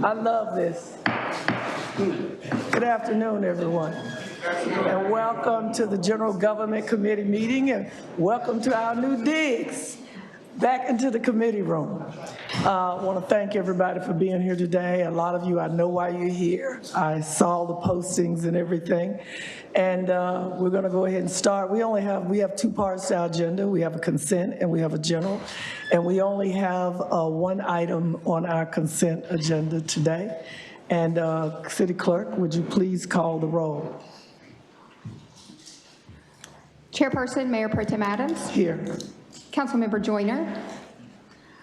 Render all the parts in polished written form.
I love this. Good afternoon, everyone. And welcome to the General Government Committee meeting, and welcome to our new digs back into the committee room. I want to thank everybody for being here today. A lot of you, I know why you're here. I saw the postings and everything. And we're going to go ahead and start. We have two parts to our agenda. We have a consent and we have a general. And we only have one item on our consent agenda today. And City Clerk, would you please call the roll? Chairperson, Mayor Pro Tem Adams. Here. Councilmember Joyner.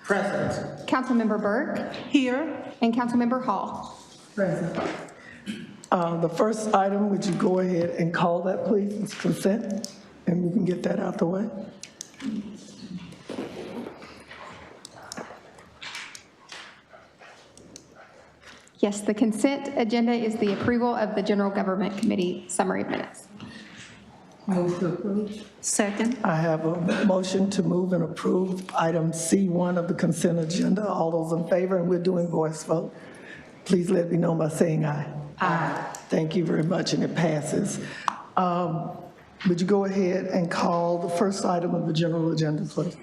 Present. Councilmember Burke. Here. And Councilmember Hall. Present. The first item, would you go ahead and call that, please? It's consent, and we can get that out the way. Yes, the consent agenda is the approval of the General Government Committee summary minutes. Move to approve. Second. I have a motion to move and approve item C1 of the consent agenda. All those in favor, and we're doing voice vote. Please let me know by saying aye. Aye. Thank you very much, and it passes. Would you go ahead and call the first item of the general agenda, please?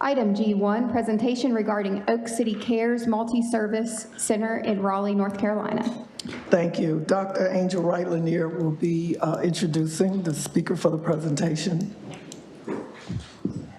Item G1, presentation regarding Oak City Cares Multi-Service Center in Raleigh, North Carolina. Thank you. Dr. Angel Wright Lanier will be introducing the speaker for the presentation.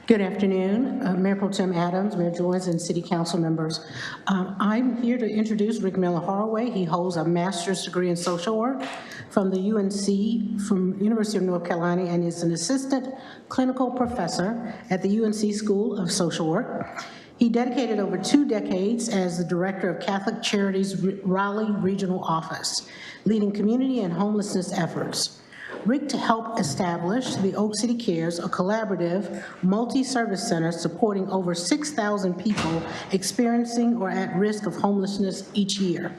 Good afternoon, Mayor Pro Tem Adams, Mayor Joyce, and City Council members. I'm here to introduce Rick Miller-Harway. He holds a master's degree in social work from the UNC, from University of North Carolina, and is an assistant clinical professor at the UNC School of Social Work. He dedicated over 2 decades as the director of Catholic Charities Raleigh Regional Office, leading community and homelessness efforts. Rick to help establish the Oak City Cares, a collaborative multi-service center supporting over 6,000 people experiencing or at risk of homelessness each year.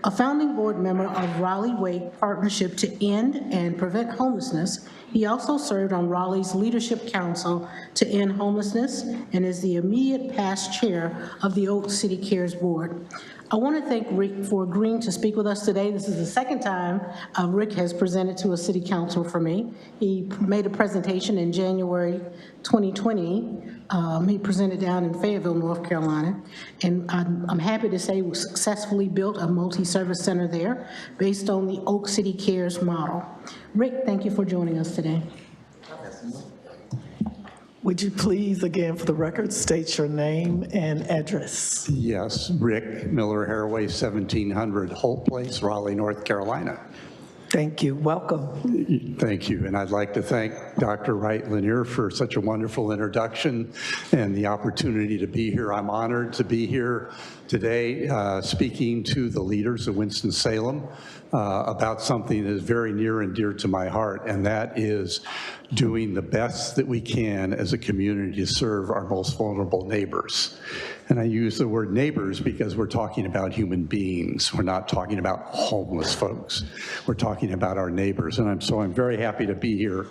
A founding board member of Raleigh Wake Partnership to End and Prevent Homelessness, he also served on Raleigh's Leadership Council to End Homelessness and is the immediate past chair of the Oak City Cares Board. I want to thank Rick for agreeing to speak with us today. This is the second time Rick has presented to a city council for me. He made a presentation in January 2020. He presented down in Fayetteville, North Carolina, and I'm happy to say we successfully built a multi-service center there based on the Oak City Cares model. Rick, thank you for joining us today. Would you please, again, for the record, state your name and address? Yes, Rick Miller-Harway, 1700 Holt Place, Raleigh, North Carolina. Thank you. Welcome. Thank you. And I'd like to thank Dr. Wright Lanier for such a wonderful introduction and the opportunity to be here. I'm honored to be here today speaking to the leaders of Winston-Salem about something that is very near and dear to my heart, and that is doing the best that we can as a community to serve our most vulnerable neighbors. And I use the word neighbors because we're talking about human beings. We're not talking about homeless folks. We're talking about our neighbors. And I'm very happy to be here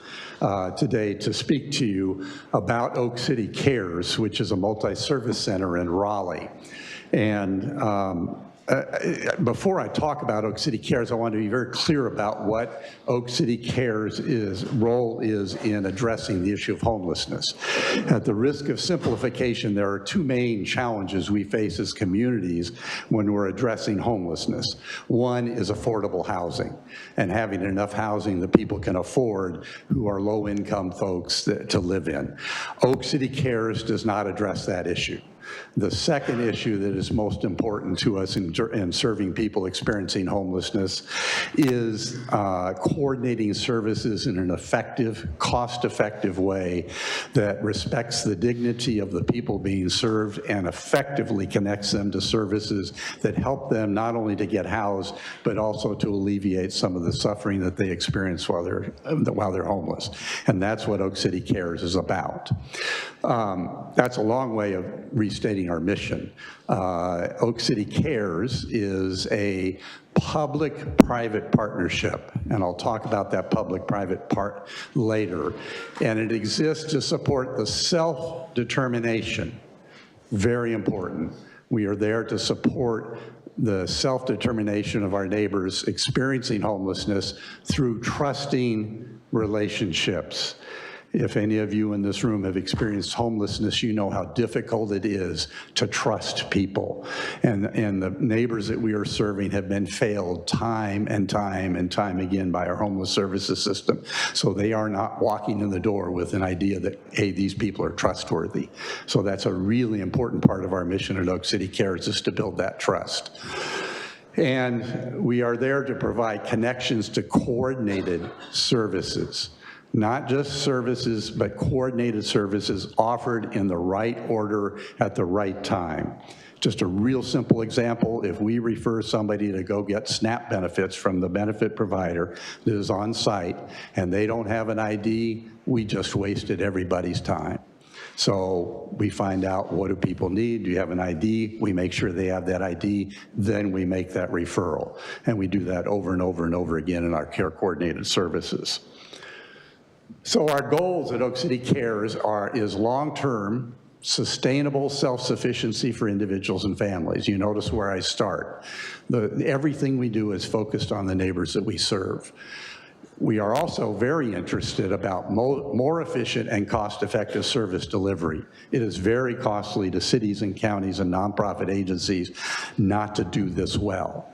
today to speak to you about Oak City Cares, which is a multi-service center in Raleigh. And before I talk about Oak City Cares, I want to be very clear about what Oak City Cares' role is in addressing the issue of homelessness. At the risk of simplification, there are 2 main challenges we face as communities when we're addressing homelessness. One is affordable housing, and having enough housing that people can afford who are low-income folks to live in. Oak City Cares does not address that issue. The second issue that is most important to us in serving people experiencing homelessness is coordinating services in an effective, cost-effective way that respects the dignity of the people being served and effectively connects them to services that help them not only to get housed, but also to alleviate some of the suffering that they experience while they're homeless. And that's what Oak City Cares is about. That's a long way of restating our mission. Oak City Cares is a public-private partnership, and I'll talk about that public-private part later. And it exists to support the self-determination very important. We are there to support the self-determination of our neighbors experiencing homelessness through trusting relationships. If any of you in this room have experienced homelessness, you know how difficult it is to trust people. And the neighbors that we are serving have been failed time and time and time again by our homeless services system. So they are not walking in the door with an idea that, hey, these people are trustworthy. So that's a really important part of our mission at Oak City Cares, is to build that trust. And we are there to provide connections to coordinated services. Not just services, but coordinated services offered in the right order at the right time. Just a real simple example, if we refer somebody to go get SNAP benefits from the benefit provider that is on site and they don't have an ID, we just wasted everybody's time. So we find out, what do people need? Do you have an ID? We make sure they have that ID, then we make that referral. And we do that over and over and over again in our care coordinated services. So our goals at Oak City Cares is long-term, sustainable self-sufficiency for individuals and families. You notice where I start. Everything we do is focused on the neighbors that we serve. We are also very interested about more efficient and cost-effective service delivery. It is very costly to cities and counties and nonprofit agencies not to do this well.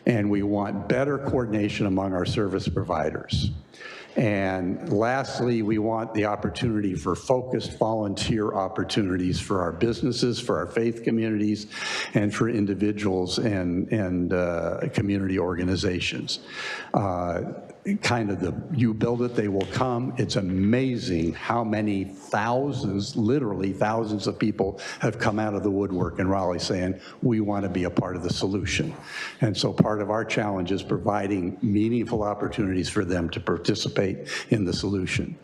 And we want better coordination among our service providers. And lastly, we want the opportunity for focused volunteer opportunities for our businesses, for our faith communities, and for individuals and community organizations. Kind of the you build it, they will come. It's amazing how many thousands, literally thousands of people have come out of the woodwork in Raleigh saying, we want to be a part of the solution. And so part of our challenge is providing meaningful opportunities for them to participate in the solution.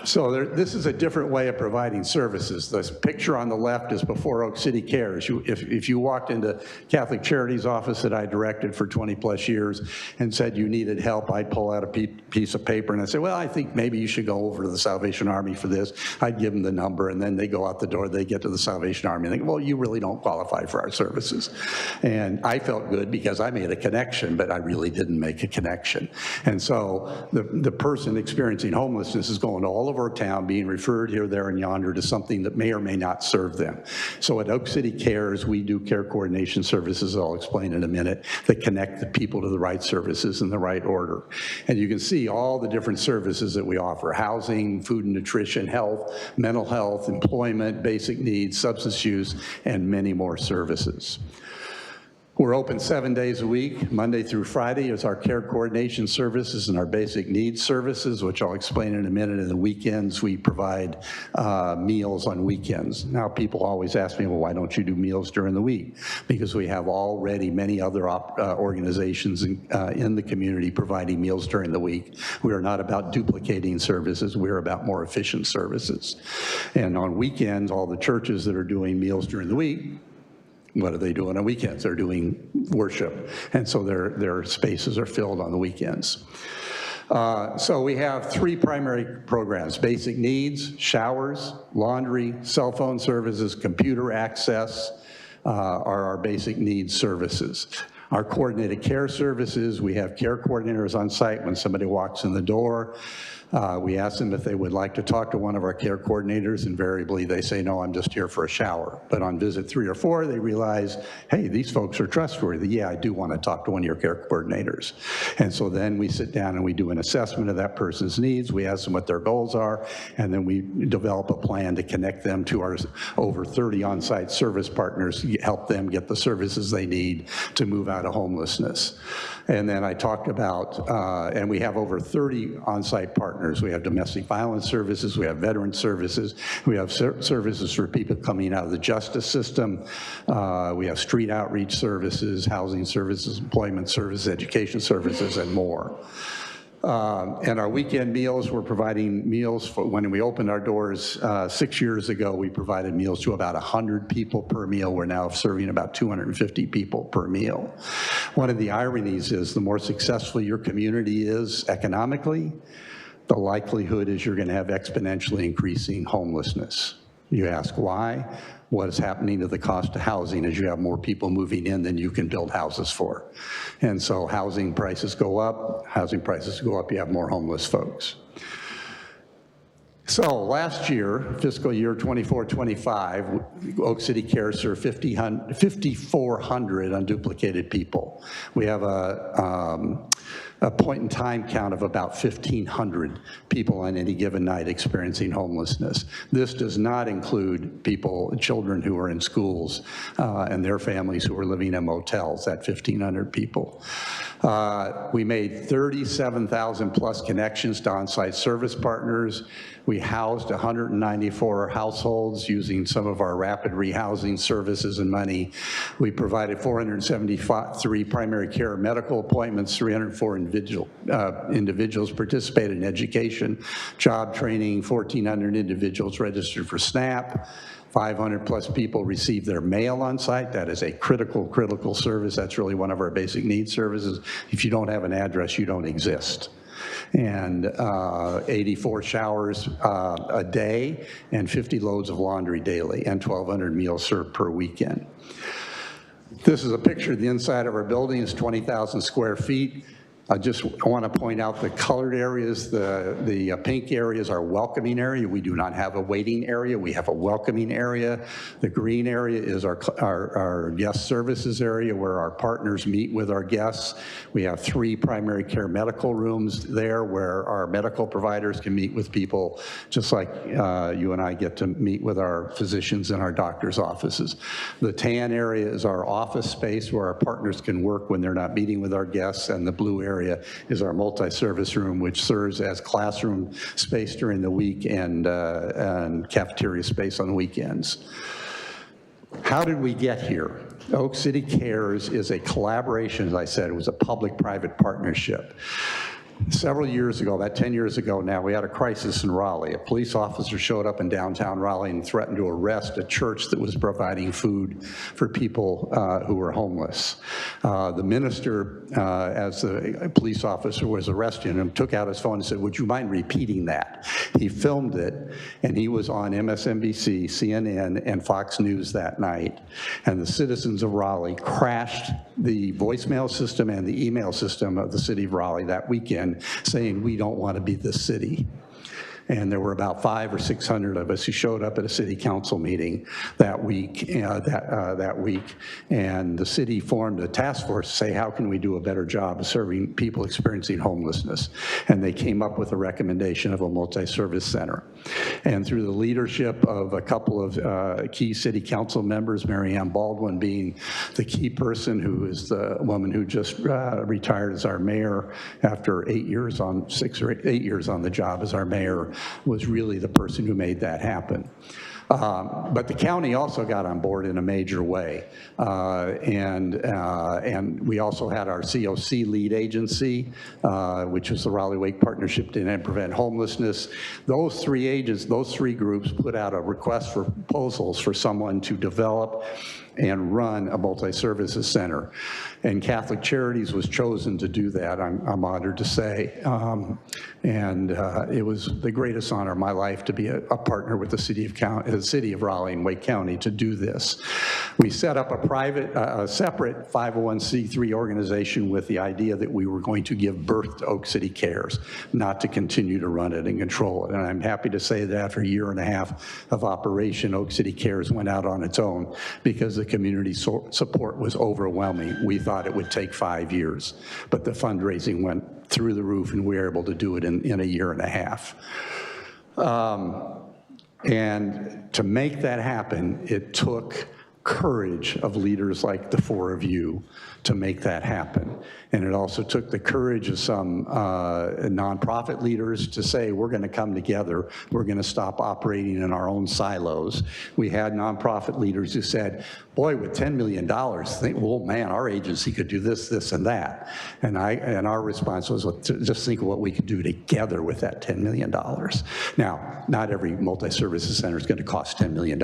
So this is a different way of providing services. This picture on the left is before Oak City Cares. If you walked into Catholic Charities office that I directed for 20 plus years and said you needed help, I'd pull out a piece of paper and I'd say, well, I think maybe you should go over to the Salvation Army for this. I'd give them the number, and then they go out the door, they get to the Salvation Army and they go, well, you really don't qualify for our services. And I felt good because I made a connection, but I really didn't make a connection. And so the person experiencing homelessness is going to all of our town, being referred here, there, and yonder to something that may or may not serve them. So at Oak City Cares, we do care coordination services, I'll explain in a minute, that connect the people to the right services in the right order. And you can see all the different services that we offer: housing, food and nutrition, health, mental health, employment, basic needs, substance use, and many more services. We're open 7 days a week. Monday through Friday is our care coordination services and our basic needs services, which I'll explain in a minute. And the weekends, we provide meals on weekends. Now, people always ask me, well, why don't you do meals during the week? Because we have already many other organizations in the community providing meals during the week. We are not about duplicating services. We're about more efficient services. And on weekends, all the churches that are doing meals during the week, what are they doing on weekends? They're doing worship. And so their spaces are filled on the weekends. So we have three primary programs: basic needs, showers, laundry, cell phone services, computer access are our basic needs services. Our coordinated care services, we have care coordinators on site when somebody walks in the door. We ask them if they would like to talk to one of our care coordinators. Invariably, they say, no, I'm just here for a shower. But on visit 3 or 4, they realize, hey, these folks are trustworthy. Yeah, I do want to talk to one of your care coordinators. And so then we sit down and we do an assessment of that person's needs. We ask them what their goals are, and then we develop a plan to connect them to our over 30 on-site service partners, help them get the services they need to move out of homelessness. And then I talked about, and we have over 30 on-site partners. We have domestic violence services, we have veteran services, we have services for people coming out of the justice system, we have street outreach services, housing services, employment services, education services, and more. And our weekend meals, we're providing meals for, when we opened our doors 6 years ago, we provided meals to about 100 people per meal. We're now serving about 250 people per meal. One of the ironies is the more successful your community is economically, the likelihood is you're going to have exponentially increasing homelessness. You ask why? what is happening to the cost of housing as you have more people moving in than you can build houses for. And so housing prices go up, you have more homeless folks. So last year, fiscal year 24-25, Oak City Cares served 5,400 unduplicated people. We have a point-in-time count of about 1,500 people on any given night experiencing homelessness. This does not include children who are in schools and their families who are living in motels, that 1,500 people. We made 37,000 plus connections to on-site service partners. We housed 194 households using some of our rapid rehousing services and money. We provided 473 primary care medical appointments, 304 individuals participated in education, job training, 1,400 individuals registered for SNAP, 500 plus people received their mail on site. That is a critical service. That's really one of our basic needs services. If you don't have an address, you don't exist. And 84 showers a day and 50 loads of laundry daily and 1,200 meals served per weekend. This is a picture of the inside of our building. It's 20,000 square feet. I just want to point out the colored areas. The pink area is our welcoming area. We do not have a waiting area. We have a welcoming area. The green area is our guest services area where our partners meet with our guests. We have 3 primary care medical rooms there where our medical providers can meet with people just like you and I get to meet with our physicians in our doctor's offices. The tan area is our office space where our partners can work when they're not meeting with our guests, and the blue area is our multi-service room, which serves as classroom space during the week and cafeteria space on weekends. How did we get here? Oak City Cares is a collaboration, as I said. It was a public-private partnership. Several years ago, about 10 years ago now, we had a crisis in Raleigh. A police officer showed up in downtown Raleigh and threatened to arrest a church that was providing food for people who were homeless. The minister, as the police officer was arresting him, took out his phone and said, "Would you mind repeating that?" He filmed it, and he was on MSNBC, CNN, and Fox News that night. And the citizens of Raleigh crashed the voicemail system and the email system of the city of Raleigh that weekend, saying, "We don't want to be this city." And there were about 500 or 600 of us who showed up at a city council meeting that week. And the city formed a task force to say, how can we do a better job of serving people experiencing homelessness? And they came up with a recommendation of a multi-service center. And through the leadership of a couple of key city council members, Mary Ann Baldwin being the key person, who is the woman who just retired as our mayor after 8 years on 6 or 8 years on the job as our mayor, was really the person who made that happen. But the county also got on board in a major way. And we also had our COC lead agency, which was the Raleigh-Wake Partnership to End and Prevent Homelessness. Those 3 agents, those 3 groups put out a request for proposals for someone to develop and run a multi-services center. And Catholic Charities was chosen to do that, I'm honored to say. It was the greatest honor of my life to be a partner with the city of Raleigh and Wake County to do this. We set up a separate 501c3 organization with the idea that we were going to give birth to Oak City Cares, not to continue to run it and control it. And I'm happy to say that after a year and a half of operation, Oak City Cares went out on its own because the community support was overwhelming. We thought it would take 5 years, but the fundraising went through the roof and we were able to do it in a year and a half. And to make that happen, it took courage of leaders like the 4 of you to make that happen. And it also took the courage of some nonprofit leaders to say, we're going to come together, we're going to stop operating in our own silos. We had nonprofit leaders who said, boy, with $10 million, well, man, our agency could do this, this, and that. And our response was, well, just think of what we could do together with that $10 million. Now, not every multi-services center is going to cost $10 million,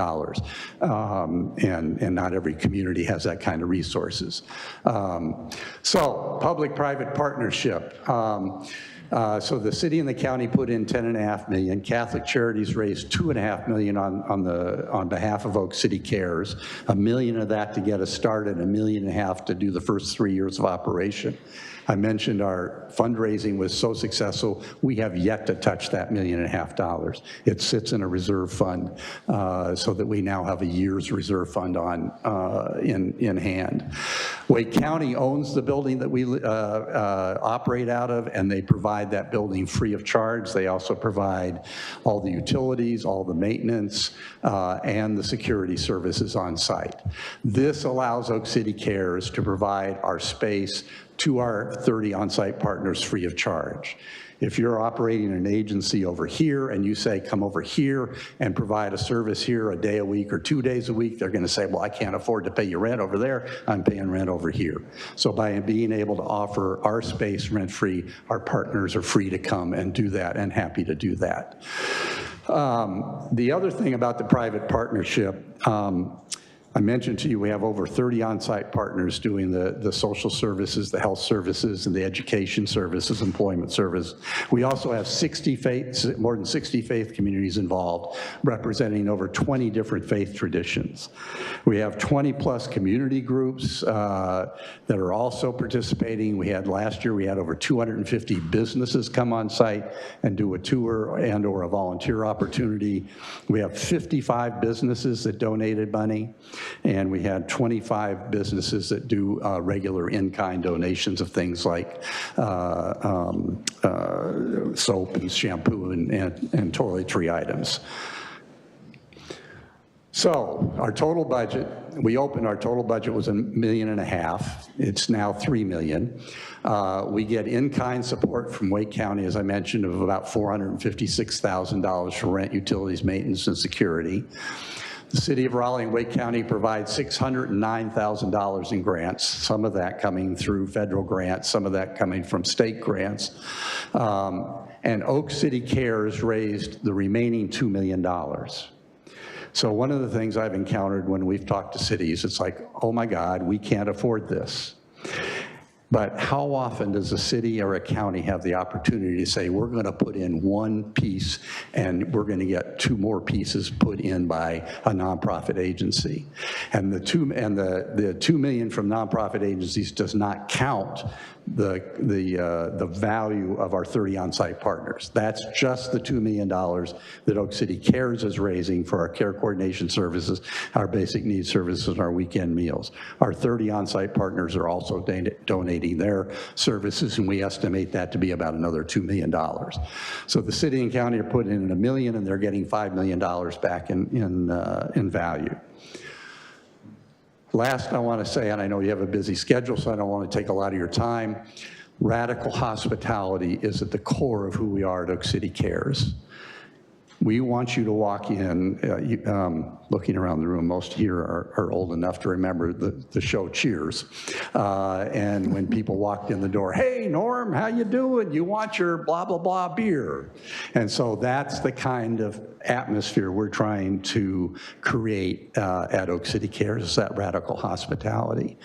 and not every community has that kind of resources. So, public-private partnership. So the city and the county put in $10.5 million. Catholic Charities raised $2.5 million on behalf of Oak City Cares. $1 million of that to get us started, $1.5 million to do the first 3 years of operation. I mentioned our fundraising was so successful, we have yet to touch that $1.5 million. It sits in a reserve fund so that we now have a year's reserve fund in hand. Wake County owns the building that we operate out of, and they provide that building free of charge. They also provide all the utilities, all the maintenance, and the security services on site. This allows Oak City Cares to provide our space to our 30 on-site partners free of charge. If you're operating an agency over here and you say, come over here and provide a service here a day a week or 2 days a week, they're gonna say, well, I can't afford to pay your rent over there, I'm paying rent over here. So by being able to offer our space rent-free, our partners are free to come and do that and happy to do that. The other thing about the private partnership, I mentioned to you we have over 30 on-site partners doing the social services, the health services, and the education services, employment service. We also have more than 60 faith communities involved, representing over 20 different faith traditions. We have 20-plus community groups that are also participating. Last year, we had over 250 businesses come on site and do a tour and or a volunteer opportunity. We have 55 businesses that donated money. And we had 25 businesses that do regular in-kind donations of things like soap and shampoo and toiletry items. So our total budget, our total budget was $1.5 million. It's now $3 million. We get in-kind support from Wake County, as I mentioned, of about $456,000 for rent, utilities, maintenance, and security. The City of Raleigh and Wake County provide $609,000 in grants, some of that coming through federal grants, some of that coming from state grants. And Oak City Cares raised the remaining $2 million. So one of the things I've encountered when we've talked to cities, it's like, oh my God, we can't afford this. But how often does a city or a county have the opportunity to say, we're going to put in one piece and we're going to get 2 more pieces put in by a nonprofit agency? And the $2 million from nonprofit agencies does not count the value of our 30 on-site partners. That's just the $2 million that Oak City Cares is raising for our care coordination services, our basic needs services, and our weekend meals. Our 30 on-site partners are also donating their services, and we estimate that to be about another $2 million. So the city and county are putting in $1 million, and they're getting $5 million back in value. Last, I want to say, and I know you have a busy schedule, so I don't want to take a lot of your time, radical hospitality is at the core of who we are at Oak City Cares. We want you to walk in, looking around the room, most here are old enough to remember the show Cheers. And when people walked in the door, hey, Norm, how you doing? You want your blah, blah, blah beer. And so that's the kind of atmosphere we're trying to create at Oak City Cares, is that radical hospitality.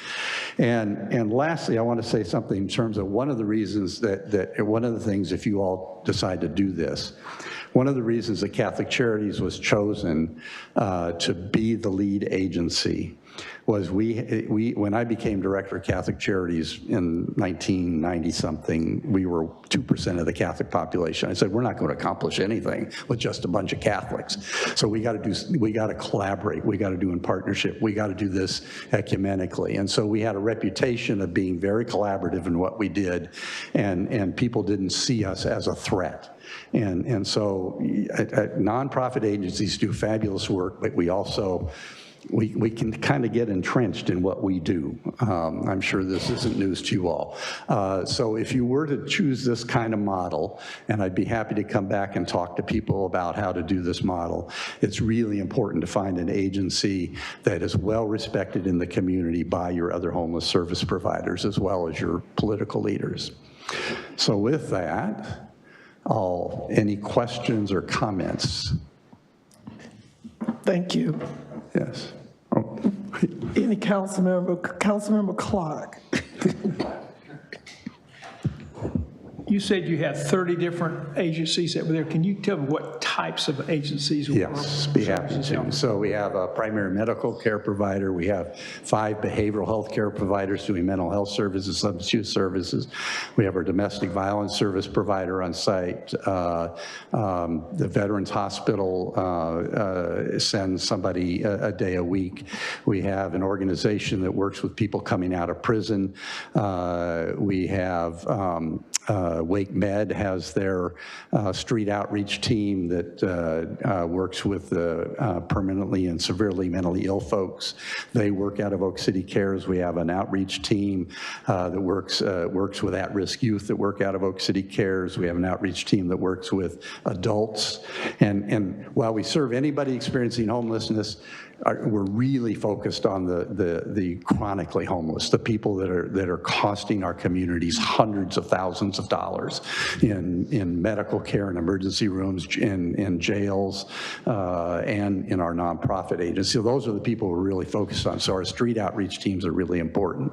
And lastly, I want to say something in terms of one of the reasons one of the things, if you all decide to do this, one of the reasons that Catholic Charities was chosen to be the lead agency was when I became director of Catholic Charities in 1990-something, we were 2% of the Catholic population. I said, we're not going to accomplish anything with just a bunch of Catholics. So we got to collaborate. We got to do in partnership. We got to do this ecumenically. And so we had a reputation of being very collaborative in what we did, and people didn't see us as a threat. And so nonprofit agencies do fabulous work, but we also, we can kind of get entrenched in what we do. I'm sure this isn't news to you all. So if you were to choose this kind of model, and I'd be happy to come back and talk to people about how to do this model, it's really important to find an agency that is well respected in the community by your other homeless service providers as well as your political leaders. So with that, any questions or comments? Thank you. Yes. Oh. Any Councilmember Clark? You said you had 30 different agencies that were there. Can you tell me what types of agencies were? Yes, be happy to. So we have a primary medical care provider. We have 5 behavioral health care providers doing mental health services, substance use services. We have our domestic violence service provider on site. The Veterans Hospital sends somebody a day a week. We have an organization that works with people coming out of prison. We have Wake Med has their street outreach team that works with permanently and severely mentally ill folks. They work out of Oak City Cares. We have an outreach team that works with at-risk youth that work out of Oak City Cares. We have an outreach team that works with adults. And while we serve anybody experiencing homelessness, we're really focused on the chronically homeless, the people that are costing our communities hundreds of thousands of dollars in medical care and emergency rooms, in jails, and in our nonprofit agency. So those are the people we're really focused on. So our street outreach teams are really important.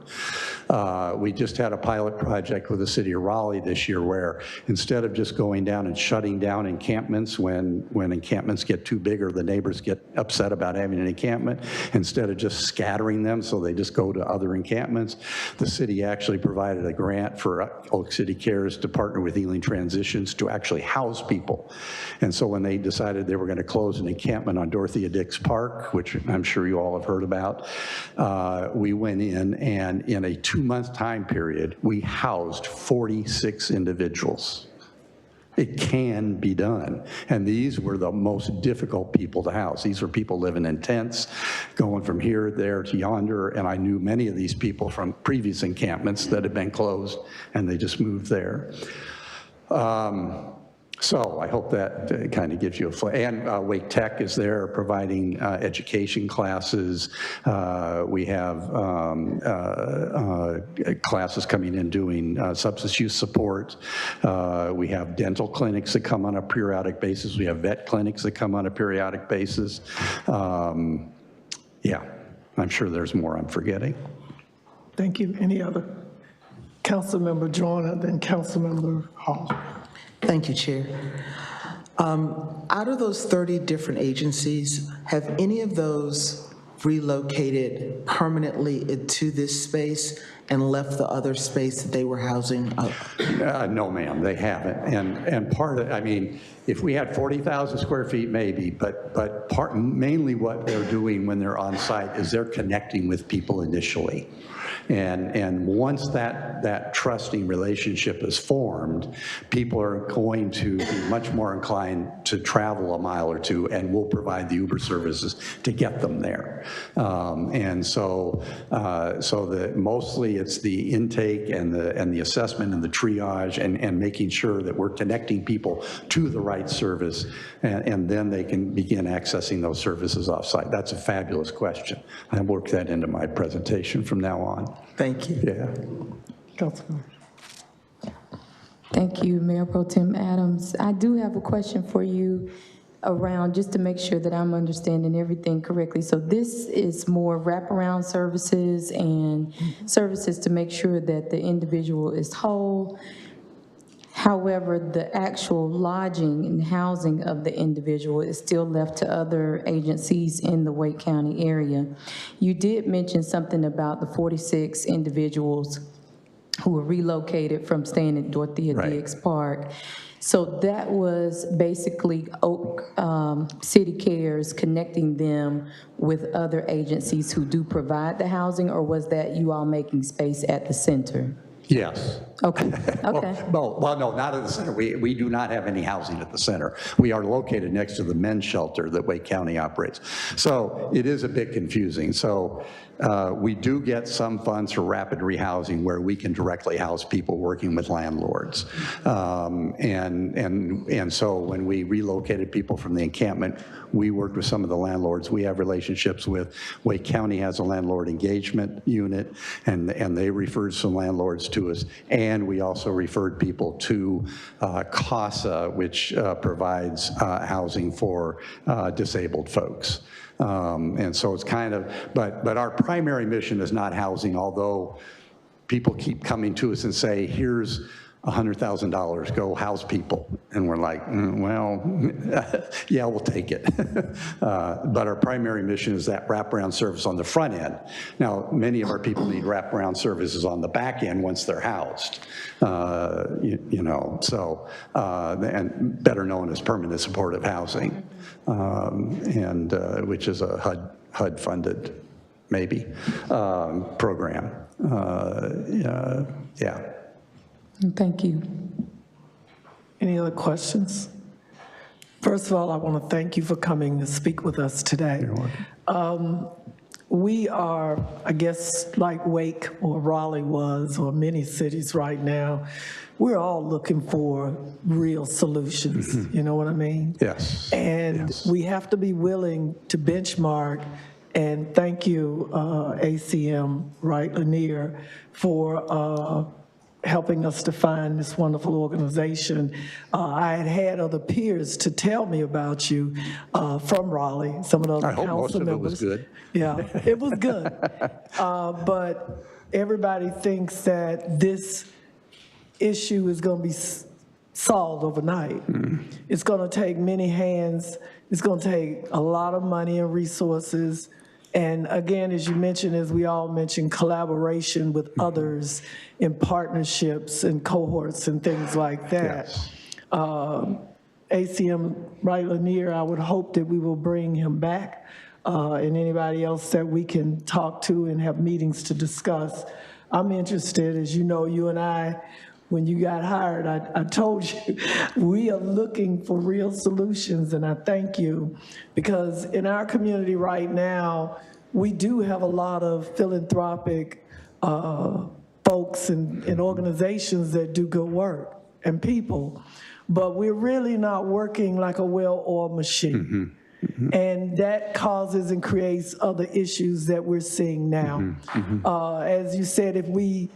We just had a pilot project with the city of Raleigh this year where instead of just going down and shutting down encampments when encampments get too big or the neighbors get upset about having an encampment, instead of just scattering them so they just go to other encampments, the city actually provided a grant for Oak City Cares to partner with Healing Transitions to actually house people. And so when they decided they were going to close an encampment on Dorothea Dix Park, which I'm sure you all have heard about, we went in and in a 2-month time period, we housed 46 individuals. It can be done. And these were the most difficult people to house. These were people living in tents, going from here, there to yonder, and I knew many of these people from previous encampments that had been closed, and they just moved there. So I hope that kind of gives you a flavor. And Wake Tech is there providing education classes. We have classes coming in doing substance use support. We have dental clinics that come on a periodic basis. We have vet clinics that come on a periodic basis. Yeah, I'm sure there's more I'm forgetting. Thank you. Any other? Councilmember Joyner, then Councilmember Hall. Thank you, Chair. Out of those 30 different agencies, have any of those relocated permanently into this space and left the other space that they were housing up? No, ma'am, they haven't. And part of, I mean, if we had 40,000 square feet, maybe, but mainly what they're doing when they're on site is they're connecting with people initially. And once that trusting relationship is formed, people are going to be much more inclined to travel a mile or two, and we'll provide the Uber services to get them there. And so that mostly it's the intake and the assessment and the triage and making sure that we're connecting people to the right service, and then they can begin accessing those services offsite. That's a fabulous question. I'll work that into my presentation from now on. Thank you. Yeah. Councilmember. Thank you, Mayor Pro Tem Adams. I do have a question for you around, just to make sure that I'm understanding everything correctly. So this is more wraparound services and services to make sure that the individual is whole. However, the actual lodging and housing of the individual is still left to other agencies in the Wake County area. You did mention something about the 46 individuals who were relocated from staying at Dorothea Dix Park. So that was basically Oak City Cares connecting them with other agencies who do provide the housing, or was that you all making space at the center? Yes. Okay, okay. Well, no, not at the center. We do not have any housing at the center. We are located next to the men's shelter that Wake County operates. So it is a bit confusing. So we do get some funds for rapid rehousing where we can directly house people working with landlords. And so when we relocated people from the encampment, we worked with some of the landlords we have relationships with. Wake County has a landlord engagement unit, and they referred some landlords to us. And we also referred people to CASA, which provides housing for disabled folks. And so it's kind of, but our primary mission is not housing, although people keep coming to us and say, here's $100,000, go house people. And we're like, well, yeah, we'll take it. But our primary mission is that wraparound service on the front end. Now, many of our people need wraparound services on the back end once they're housed, and better known as permanent supportive housing, which is a HUD-funded, maybe, program. Yeah. Thank you. Any other questions? First of all, I want to thank you for coming to speak with us today. You're welcome. We are, I guess, like Wake or Raleigh was, or many cities right now, we're all looking for real solutions. You know what I mean? Yes. And yes. we have to be willing to benchmark. And thank you, ACM Wright Lanier, for helping us to find this wonderful organization. I had other peers to tell me about you from Raleigh, some of the other council members. I hope most of it was good. Yeah, it was good. But everybody thinks that this issue is going to be solved overnight. It's going to take many hands. It's going to take a lot of money and resources. And again, as you mentioned, as we all mentioned, collaboration with others in partnerships and cohorts and things like that. Yes. ACM Wright Lanier, I would hope that we will bring him back and anybody else that we can talk to and have meetings to discuss. I'm interested, as you know, you and I, when you got hired, I told you, we are looking for real solutions, and I thank you, because in our community right now, we do have a lot of philanthropic folks and organizations that do good work, and people, but we're really not working like a well-oiled machine. And that causes and creates other issues that we're seeing now. As you said, if we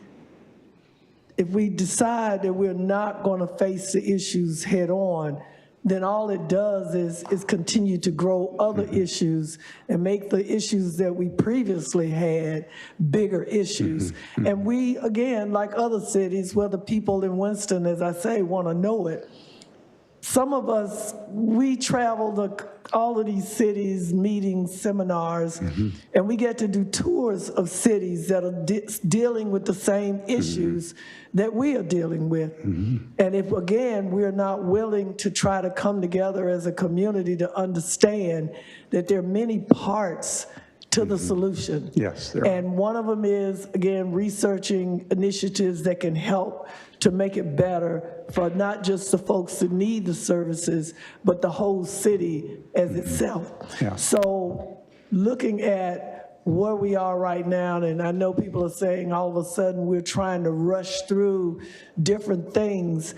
decide that we're not going to face the issues head on, then all it does is continue to grow other issues and make the issues that we previously had bigger issues. And we, again, like other cities, where the people in Winston, as I say, want to know it, some of us, we travel to all of these cities, meetings, seminars, and we get to do tours of cities that are dealing with the same issues that we are dealing with. And if, again, we're not willing to try to come together as a community to understand that there are many parts to the solution. Yes, there are. And one of them is, again, researching initiatives that can help to make it better for not just the folks that need the services, but the whole city as itself. Yeah. So looking at where we are right now, and I know people are saying all of a sudden we're trying to rush through different things.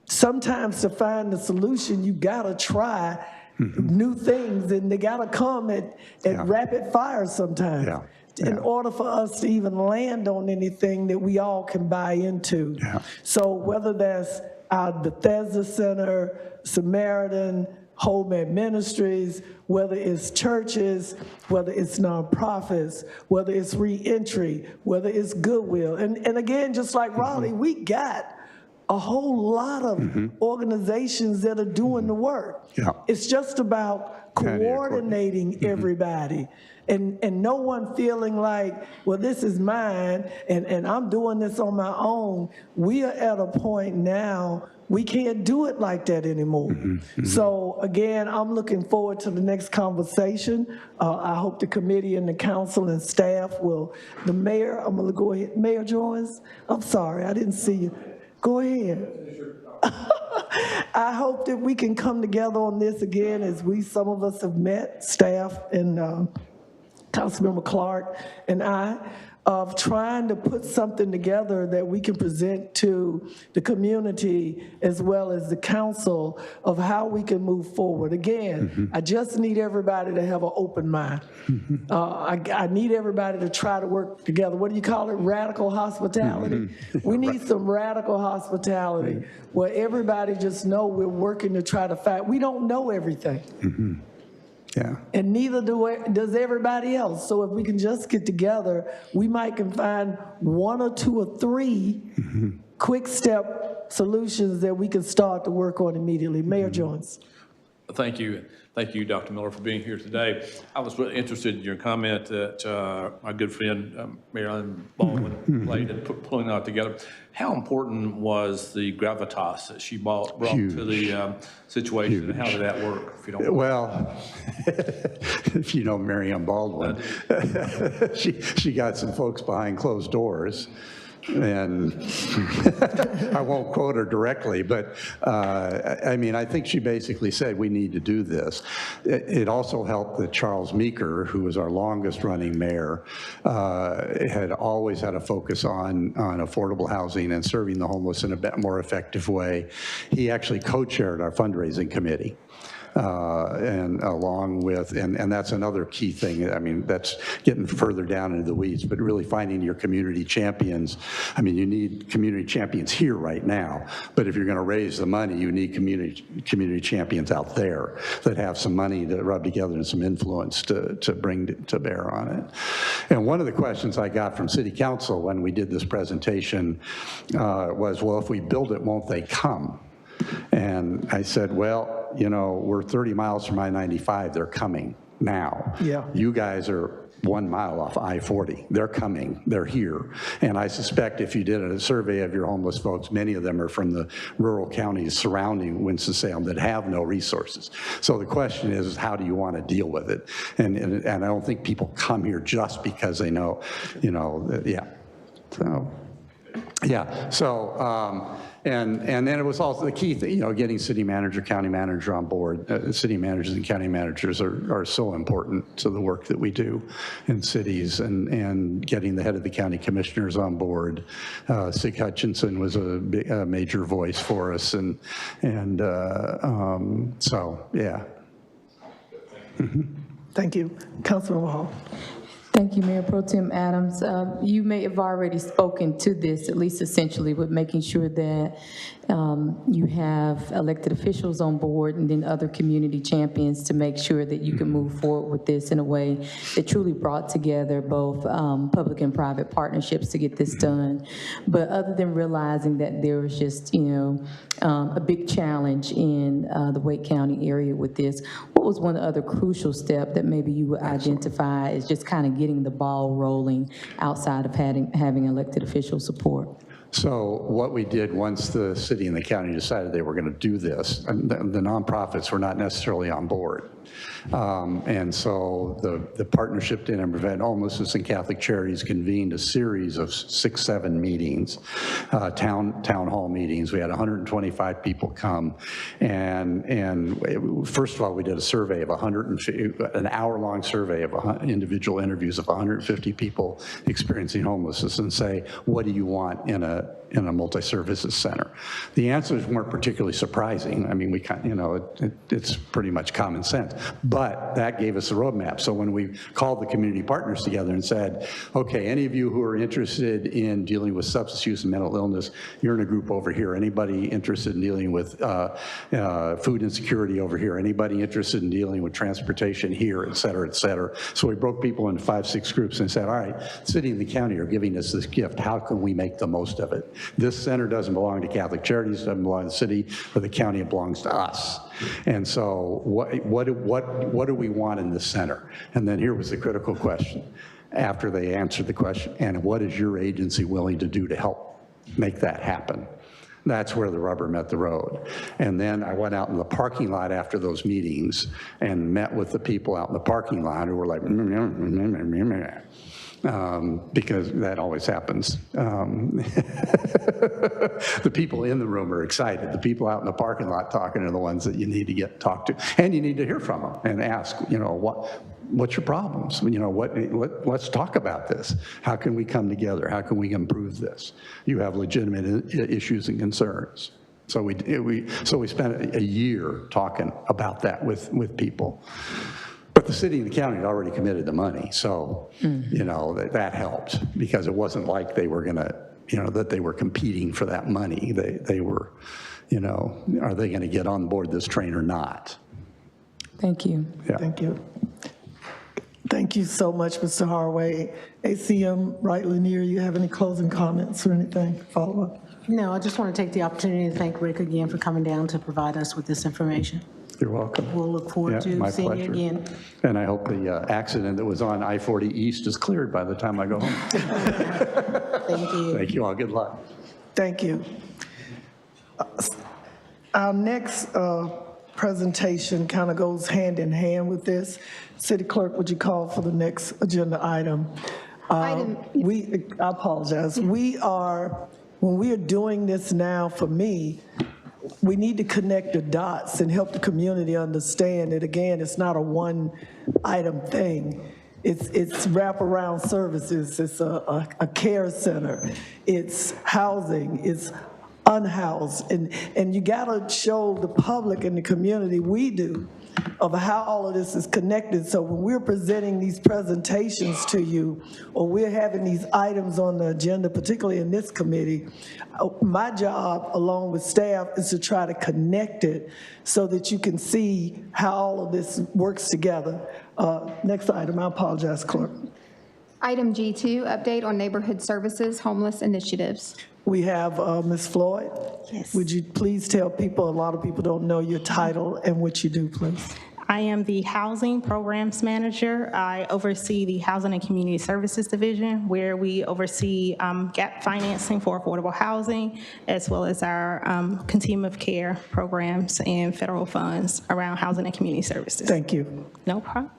Sometimes to find the solution, you gotta try new things, and they gotta come at rapid fire sometimes. Yeah. In order for us to even land on anything that we all can buy into. Yeah. So whether that's our Bethesda Center, Samaritan, Home Ed Ministries, whether it's churches, whether it's nonprofits, whether it's reentry, whether it's Goodwill. And again, just like Raleigh, we got a whole lot of organizations that are doing the work. Yeah. It's just about coordinating everybody. And no one feeling like, well, this is mine, and I'm doing this on my own. We are at a point now, we can't do it like that anymore. So again, I'm looking forward to the next conversation. I hope the committee and the council and staff will, the mayor, I'm gonna go ahead, Mayor Joyce, I'm sorry, I didn't see you. Go ahead. I hope that we can come together on this again, as some of us have met, staff and Councilmember Clark and I, of trying to put something together that we can present to the community as well as the council of how we can move forward. Again, I just need everybody to have an open mind. I need everybody to try to work together. What do you call it? Radical hospitality? We need some radical hospitality where everybody just know we're working to try to find. We don't know everything. Yeah. And neither does everybody else. So if we can just get together, we might can find one or two or three quick step solutions that we can start to work on immediately. Mayor Jones. Thank you. Thank you, Dr. Miller, for being here today. I was really interested in your comment that my good friend Marilyn Baldwin played in pulling that together. How important was the gravitas that she brought to the situation, and how did that work? If you don't Well, if you know Marianne Baldwin, she got some folks behind closed doors. And I won't quote her directly, but I mean, I think she basically said we need to do this. It also helped that Charles Meeker, who was our longest running mayor, had always had a focus on affordable housing and serving the homeless in a bit more effective way. He actually co-chaired our fundraising committee. And along with, and that's another key thing. I mean, that's getting further down into the weeds, but really finding your community champions. I mean, you need community champions here right now, but if you're going to raise the money, you need community champions out there that have some money to rub together and some influence to bring to bear on it. And one of the questions I got from City Council when we did this presentation was, well, if we build it, won't they come? And I said, well, you know, we're 30 miles from I-95. They're coming now. Yeah. You guys are 1 mile off I-40. They're coming. They're here. And I suspect if you did a survey of your homeless folks, many of them are from the rural counties surrounding Winston-Salem that have no resources. So the question is, how do you want to deal with it? And I don't think people come here just because they know, you know, yeah. So, yeah. So, and then it was also the key thing, you know, getting city manager, county manager on board. City managers and county managers are so important to the work that we do in cities, and getting the head of the county commissioners on board. Sig Hutchinson was a major voice for us, and so, yeah. Thank you. Councilman Hall. Thank you, Mayor Pro Tem Adams. You may have already spoken to this, at least essentially, with making sure that you have elected officials on board and then other community champions to make sure that you can move forward with this in a way that truly brought together both public and private partnerships to get this done. But other than realizing that there was just, you know, a big challenge in the Wake County area with this, what was one other crucial step that maybe you would identify as just kind of getting the ball rolling outside of having elected official support? So what we did once the city and the county decided they were going to do this, and the nonprofits were not necessarily on board. And so the partnership to prevent homelessness and Catholic Charities convened a series of 6-7 meetings, town hall meetings. We had 125 people come, and first of all, we did a survey of an hour-long survey of individual interviews of 150 people experiencing homelessness, and say, what do you want in a multi-services center? The answers weren't particularly surprising. I mean, we kind, you know, it's pretty much common sense, but that gave us a roadmap. So when we called the community partners together and said, okay, any of you who are interested in dealing with substance use and mental illness, you're in a group over here. Anybody interested in dealing with food insecurity over here? Anybody interested in dealing with transportation here, et cetera, et cetera? So we broke people into 5-6 groups and said, all right, the city and the county are giving us this gift. How can we make the most of it? This center doesn't belong to Catholic Charities, it doesn't belong to the city or the county, it belongs to us. And so what do we want in this center? And then here was the critical question. After they answered the question, and what is your agency willing to do to help make that happen? That's where the rubber met the road. And then I went out in the parking lot after those meetings and met with the people out in the parking lot who were like, because that always happens. The people in the room are excited. The people out in the parking lot talking are the ones that you need to talk to. And you need to hear from them and ask, you know, what's your problems? You know, let's talk about this. How can we come together? How can we improve this? You have legitimate issues and concerns. So we spent a year talking about that with people. But the city and the county had already committed the money, so, you know, that helped, because it wasn't like they were going to, you know, that they were competing for that money. They were, you know, are they going to get on board this train or not? Thank you. Yeah. Thank you. Thank you so much, Mr. Harway. ACM Wright Lanier, you have any closing comments or anything? Follow up? No, I just want to take the opportunity to thank Rick again for coming down to provide us with this information. You're welcome. We'll look forward Yeah, to my seeing pleasure. you again. And I hope the accident that was on I-40 East is cleared by the time I go home. Thank you. Thank you all. Good luck. Thank you. Our next presentation kind of goes hand in hand with this. City Clerk, would you call for the next agenda item? I apologize. When we are doing this now, for me, we need to connect the dots and help the community understand that, again, it's not a one-item thing. It's wraparound services, it's a care center, it's housing, it's unhoused, and you gotta show the public and the community, we do, of how all of this is connected. So when we're presenting these presentations to you, or we're having these items on the agenda, particularly in this committee, my job, along with staff, is to try to connect it so that you can see how all of this works together. Next item, I apologize, Clerk. Item G2, update on neighborhood services, homeless initiatives. We have Ms. Floyd. Yes. Would you please tell people, a lot of people don't know your title and what you do, please? I am the Housing Programs Manager. I oversee the Housing and Community Services Division, where we oversee gap financing for affordable housing, as well as our continuum of care programs and federal funds around housing and community services. Thank you. No problem.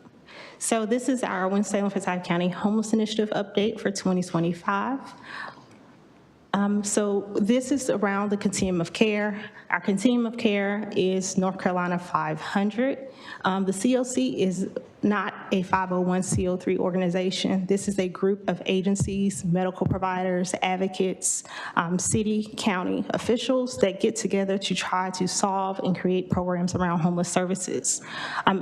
So this is our Winston-Salem Forsyth County Homeless Initiative update for 2025. So this is around the continuum of care. Our continuum of care is North Carolina 500. The COC is not a 501c03 organization. This is a group of agencies, medical providers, advocates, city, county officials that get together to try to solve and create programs around homeless services.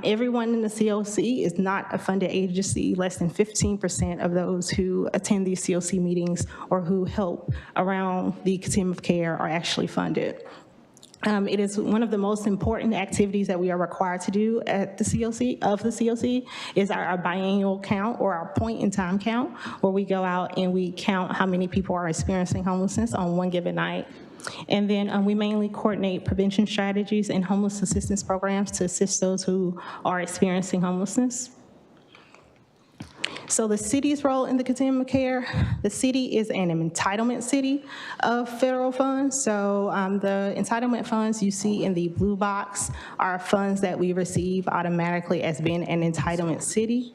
Everyone in the COC is not a funded agency. Less than 15% of those who attend these COC meetings or who help around the continuum of care are actually funded. It is one of the most important activities that we are required to do at the COC, is our biannual count, or our point-in-time count, where we go out and we count how many people are experiencing homelessness on one given night. And then we mainly coordinate prevention strategies and homeless assistance programs to assist those who are experiencing homelessness. So the city's role in the continuum of care, the city is an entitlement city of federal funds. So the entitlement funds you see in the blue box are funds that we receive automatically as being an entitlement city.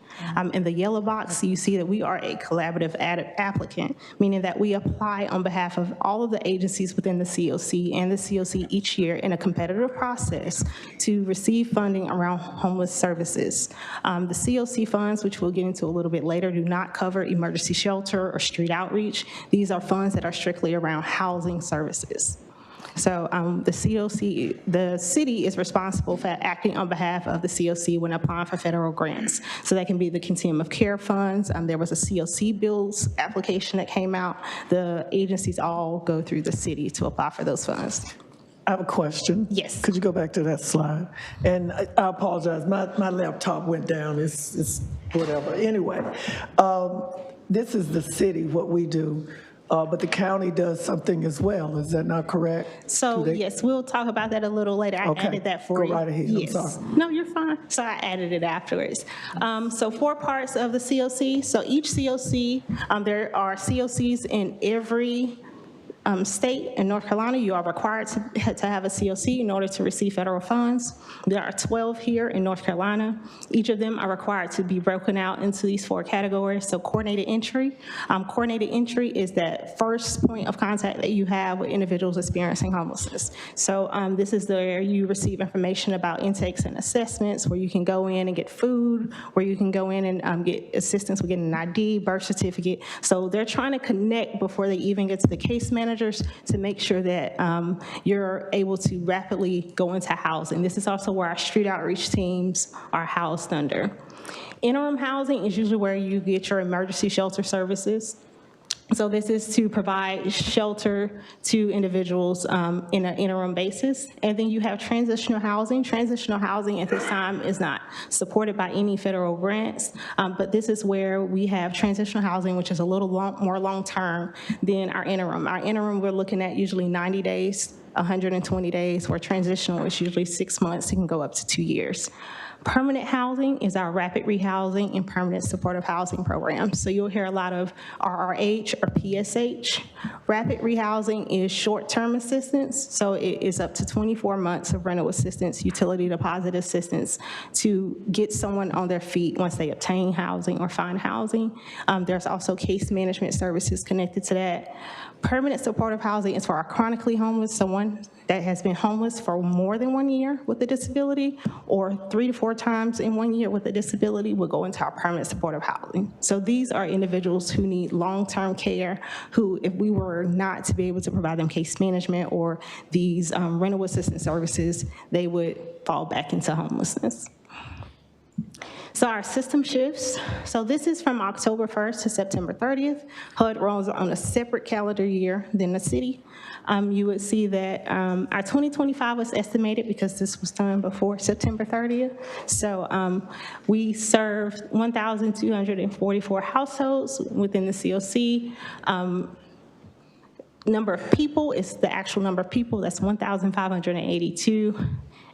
In the yellow box, you see that we are a collaborative applicant, meaning that we apply on behalf of all of the agencies within the COC and the COC each year in a competitive process to receive funding around homeless services. The COC funds, which we'll get into a little bit later, do not cover emergency shelter or street outreach. These are funds that are strictly around housing services. So the city is responsible for acting on behalf of the COC when applying for federal grants. So that can be the continuum of care funds. There was a COC bills application that came out. The agencies all go through the city to apply for those funds. I have a question. Yes. Could you go back to that slide? And I apologize, my laptop went down, it's whatever. Anyway, this is the city, what we do, but the county does something as well, is that not correct? So yes, we'll talk about that a little later. I added that for you. Go right ahead, yes. I'm sorry. No, you're fine. So I added it afterwards. So 4 parts of the COC. So each COC, there are COCs in every state. In North Carolina, you are required to have a COC in order to receive federal funds. There are 12 here in North Carolina. Each of them are required to be broken out into these 4 categories. So coordinated entry. Coordinated entry is that first point of contact that you have with individuals experiencing homelessness. So this is where you receive information about intakes and assessments, where you can go in and get food, where you can go in and get assistance with getting an ID, birth certificate. So they're trying to connect before they even get to the case managers to make sure that you're able to rapidly go into housing. This is also where our street outreach teams are housed under. Interim housing is usually where you get your emergency shelter services. So this is to provide shelter to individuals in an interim basis. And then you have transitional housing. Transitional housing at this time is not supported by any federal grants, but this is where we have transitional housing, which is a little more long-term than our interim. Our interim, we're looking at usually 90 days, 120 days, where transitional is usually 6 months. It can go up to 2 years. Permanent housing is our rapid rehousing and permanent supportive housing program. So you'll hear a lot of RRH or PSH. Rapid rehousing is short-term assistance, so it is up to 24 months of rental assistance, utility deposit assistance to get someone on their feet once they obtain housing or find housing. There's also case management services connected to that. Permanent supportive housing is for our chronically homeless, someone that has been homeless for more than 1 year with a disability, or 3 to 4 times in 1 year with a disability will go into our permanent supportive housing. So these are individuals who need long-term care, who, if we were not to be able to provide them case management or these rental assistance services, they would fall back into homelessness. So our system shifts. So this is from October 1st to September 30th. HUD runs on a separate calendar year than the city. You would see that our 2025 was estimated because this was done before September 30th. So we served 1,244 households within the COC. Number of people is the actual number of people, that's 1,582.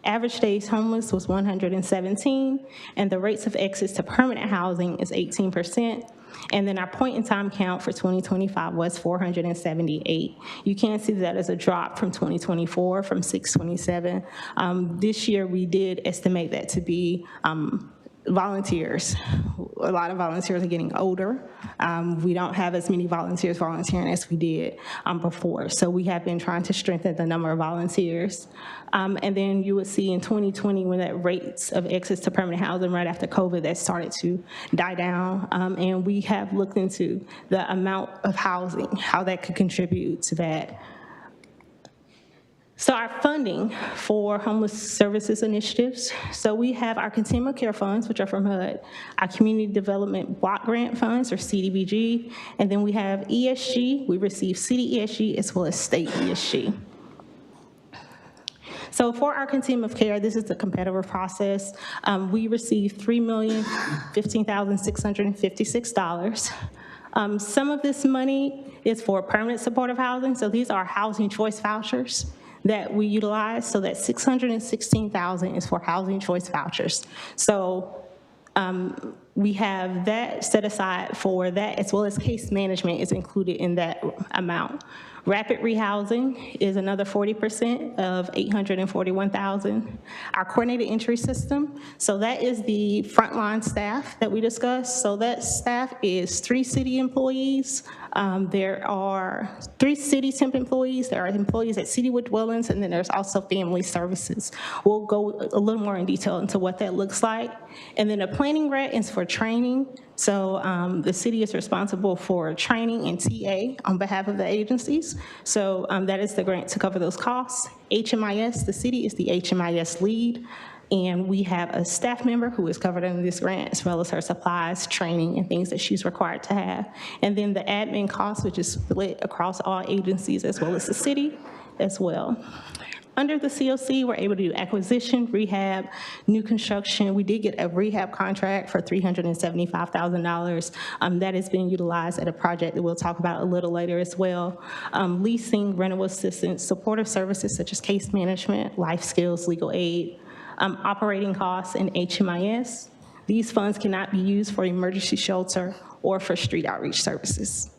Average days homeless was 117, and the rates of exits to permanent housing is 18%. And then our point in time count for 2025 was 478. You can see that as a drop from 2024, from 627. This year we did estimate that to be volunteers. A lot of volunteers are getting older. We don't have as many volunteers volunteering as we did before. So we have been trying to strengthen the number of volunteers. And then you would see in 2020 when that rates of access to permanent housing right after COVID, that started to die down. And we have looked into the amount of housing, how that could contribute to that. So our funding for homeless services initiatives. So we have our continuum of care funds, which are from HUD, our community development block grant funds, or CDBG, and then we have ESG. We receive city ESG as well as state ESG. So for our continuum of care, this is the competitive process. We received $3,015,656. Some of this money is for permanent supportive housing. So these are housing choice vouchers that we utilize, so that $616,000 is for housing choice vouchers. So we have that set aside for that, as well as case management is included in that amount. Rapid rehousing is another 40% of $841,000. Our coordinated entry system, so that is the frontline staff that we discussed. So that staff is 3 city employees. There are 3 city temp employees. There are employees at Citywood Dwellings, and then there's also family services. We'll go a little more in detail into what that looks like. And then a planning grant is for training. So the city is responsible for training and TA on behalf of the agencies. So that is the grant to cover those costs. HMIS, the city is the HMIS lead. And we have a staff member who is covered under this grant, as well as her supplies, training, and things that she's required to have. And then the admin costs, which is split across all agencies, as well as the city as well. Under the COC, we're able to do acquisition, rehab, new construction. We did get a rehab contract for $375,000. That is being utilized at a project that we'll talk about a little later as well. Leasing, rental assistance, supportive services such as case management, life skills, legal aid, operating costs, and HMIS. These funds cannot be used for emergency shelter or for street outreach services.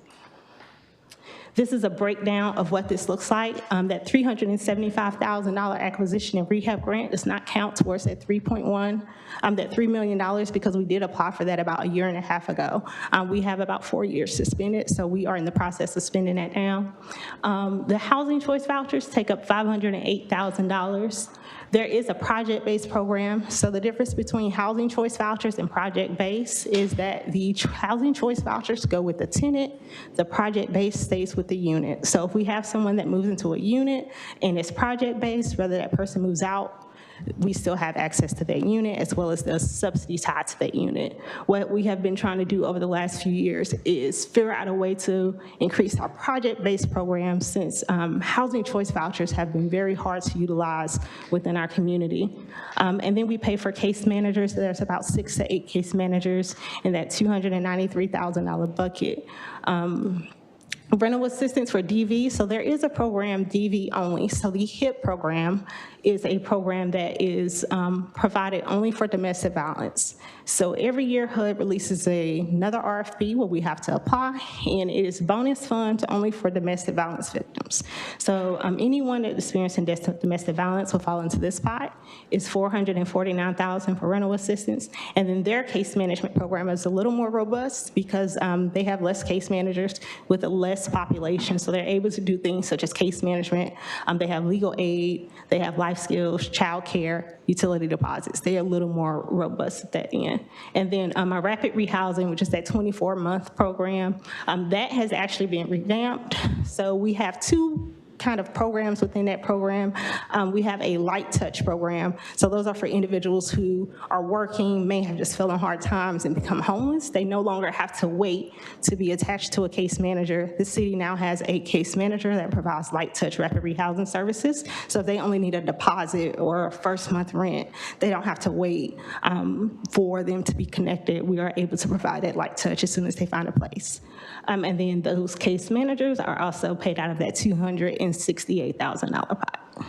This is a breakdown of what this looks like. That $375,000 acquisition and rehab grant does not count towards that that $3 million, because we did apply for that about 1.5 years ago. We have about 4 years to spend it, so we are in the process of spending that down. The housing choice vouchers take up $508,000. There is a project-based program. So the difference between housing choice vouchers and project-based is that the housing choice vouchers go with the tenant, the project-based stays with the unit. So if we have someone that moves into a unit and it's project-based, whether that person moves out, we still have access to that unit as well as the subsidy tied to that unit. What we have been trying to do over the last few years is figure out a way to increase our project-based programs, since housing choice vouchers have been very hard to utilize within our community. And then we pay for case managers. There's about 6 to 8 case managers in that $293,000 bucket. Rental assistance for DV, so there is a program DV only. So the HIP program is a program that is provided only for domestic violence. So every year HUD releases another RFP where we have to apply, and it is bonus funds only for domestic violence victims. So anyone that experiencing domestic violence will fall into this pot. It's $449,000 for rental assistance, and then their case management program is a little more robust because they have less case managers with a less population, so they're able to do things such as case management. They have legal aid, they have life skills, child care, utility deposits. They're a little more robust at that end. And then our rapid rehousing, which is that 24-month program, that has actually been revamped. So we have 2 kind of programs within that program. We have a light touch program. So those are for individuals who are working, may have just fell on hard times and become homeless. They no longer have to wait to be attached to a case manager. The city now has a case manager that provides light touch rapid rehousing services. So if they only need a deposit or a first month rent, they don't have to wait for them to be connected. We are able to provide that light touch as soon as they find a place. And then those case managers are also paid out of that $268,000 pot.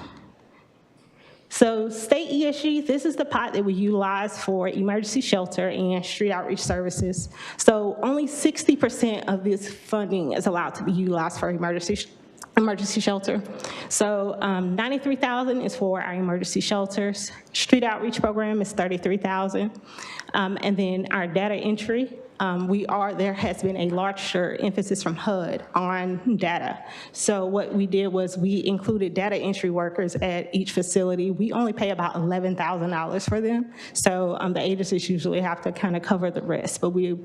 So state ESG, this is the pot that we utilize for emergency shelter and street outreach services. So only 60% of this funding is allowed to be utilized for emergency shelter. So $93,000 is for our emergency shelters. Street outreach program is $33,000. And then our data entry, there has been a larger emphasis from HUD on data. So what we did was we included data entry workers at each facility. We only pay about $11,000 for them. So the agencies usually have to kind of cover the rest, but we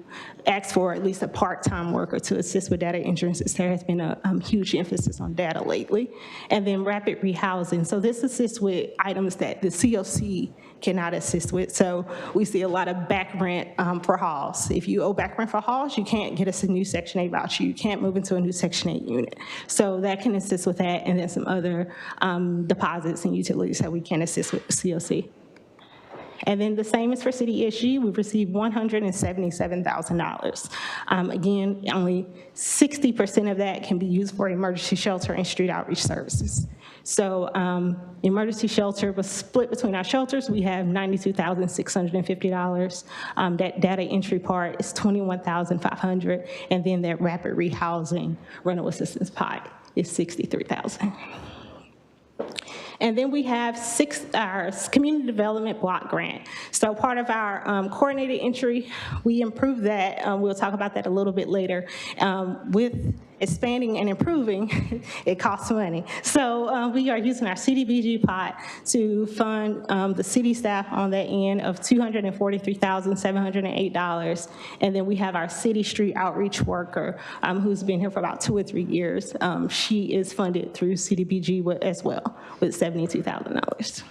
asked for at least a part-time worker to assist with data entry, since there has been a huge emphasis on data lately. And then rapid rehousing. So this assists with items that the COC cannot assist with. So we see a lot of back rent for halls. If you owe back rent for halls, you can't get us a new Section 8 voucher. You can't move into a new Section 8 unit. So that can assist with that, and then some other deposits and utilities that we can assist with COC. And then the same is for city ESG. We've received $177,000. Again, only 60% of that can be used for emergency shelter and street outreach services. So emergency shelter was split between our shelters. We have $92,650. That data entry part is $21,500, and then that rapid rehousing rental assistance pot is $63,000. And then we have our community development block grant. So part of our coordinated entry, we improved that. We'll talk about that a little bit later. With expanding and improving, it costs money. So we are using our CDBG pot to fund the city staff on that end of $243,708. And then we have our city street outreach worker who's been here for about 2 or 3 years. She is funded through CDBG as well with $72,000.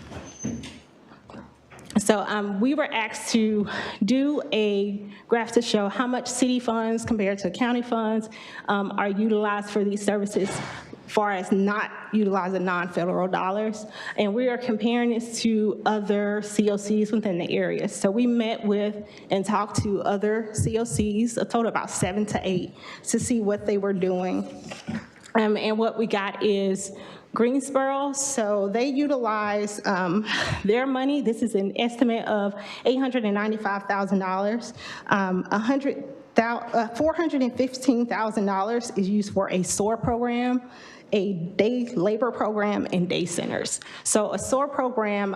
So we were asked to do a graph to show how much city funds compared to county funds are utilized for these services, as far as not utilizing non-federal dollars. And we are comparing this to other COCs within the area. So we met with and talked to other COCs, a total of about 7 to 8, to see what they were doing. And what we got is Greensboro, so they utilize their money. This is an estimate of $895,000. $415,000 is used for a SOAR program, a day labor program, and day centers. So a SOAR program,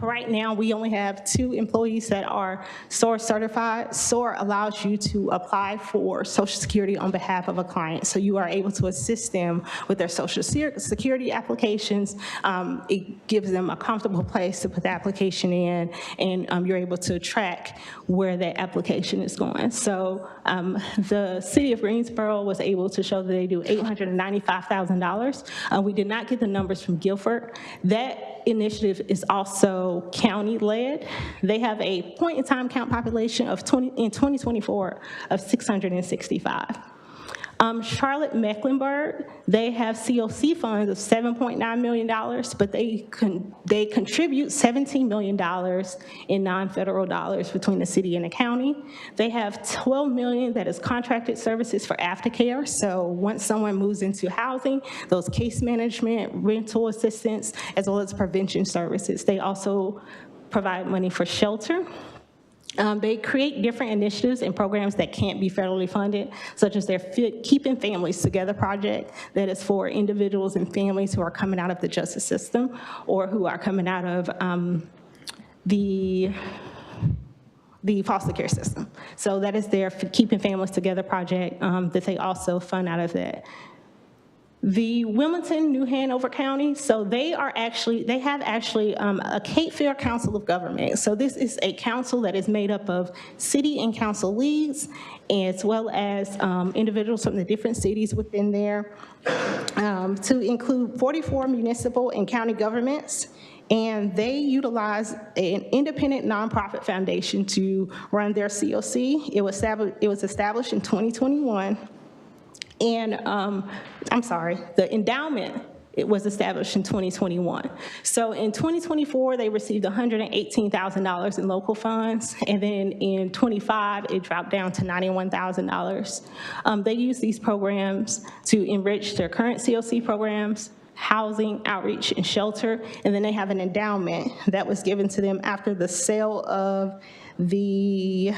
right now we only have 2 employees that are SOAR certified. SOAR allows you to apply for Social Security on behalf of a client. So you are able to assist them with their Social Security applications. It gives them a comfortable place to put the application in, and you're able to track where that application is going. So The city of Greensboro was able to show that they do $895,000. We did not get the numbers from Guilford. That initiative is also county-led. They have a point-in-time count population of in 2024 of 665. Charlotte Mecklenburg, they have COC funds of $7.9 million, but they contribute $17 million in non-federal dollars between the city and the county. They have $12 million that is contracted services for aftercare. So once someone moves into housing, those case management, rental assistance, as well as prevention services. They also provide money for shelter. They create different initiatives and programs that can't be federally funded, such as their Keeping Families Together project that is for individuals and families who are coming out of the justice system or who are coming out of the foster care system. So that is their Keeping Families Together project that they also fund out of that. The Wilmington, New Hanover County, so they have a Cape Fear Council of Government. So this is a council that is made up of city and council leads, as well as individuals from the different cities within there, to include 44 municipal and county governments. And they utilize an independent nonprofit foundation to run their COC. It was established in 2021. And the endowment, it was established in 2021. So in 2024, they received $118,000 in local funds, and then in 25, it dropped down to $91,000. They use these programs to enrich their current COC programs, housing, outreach, and shelter, and then they have an endowment that was given to them after the sale of the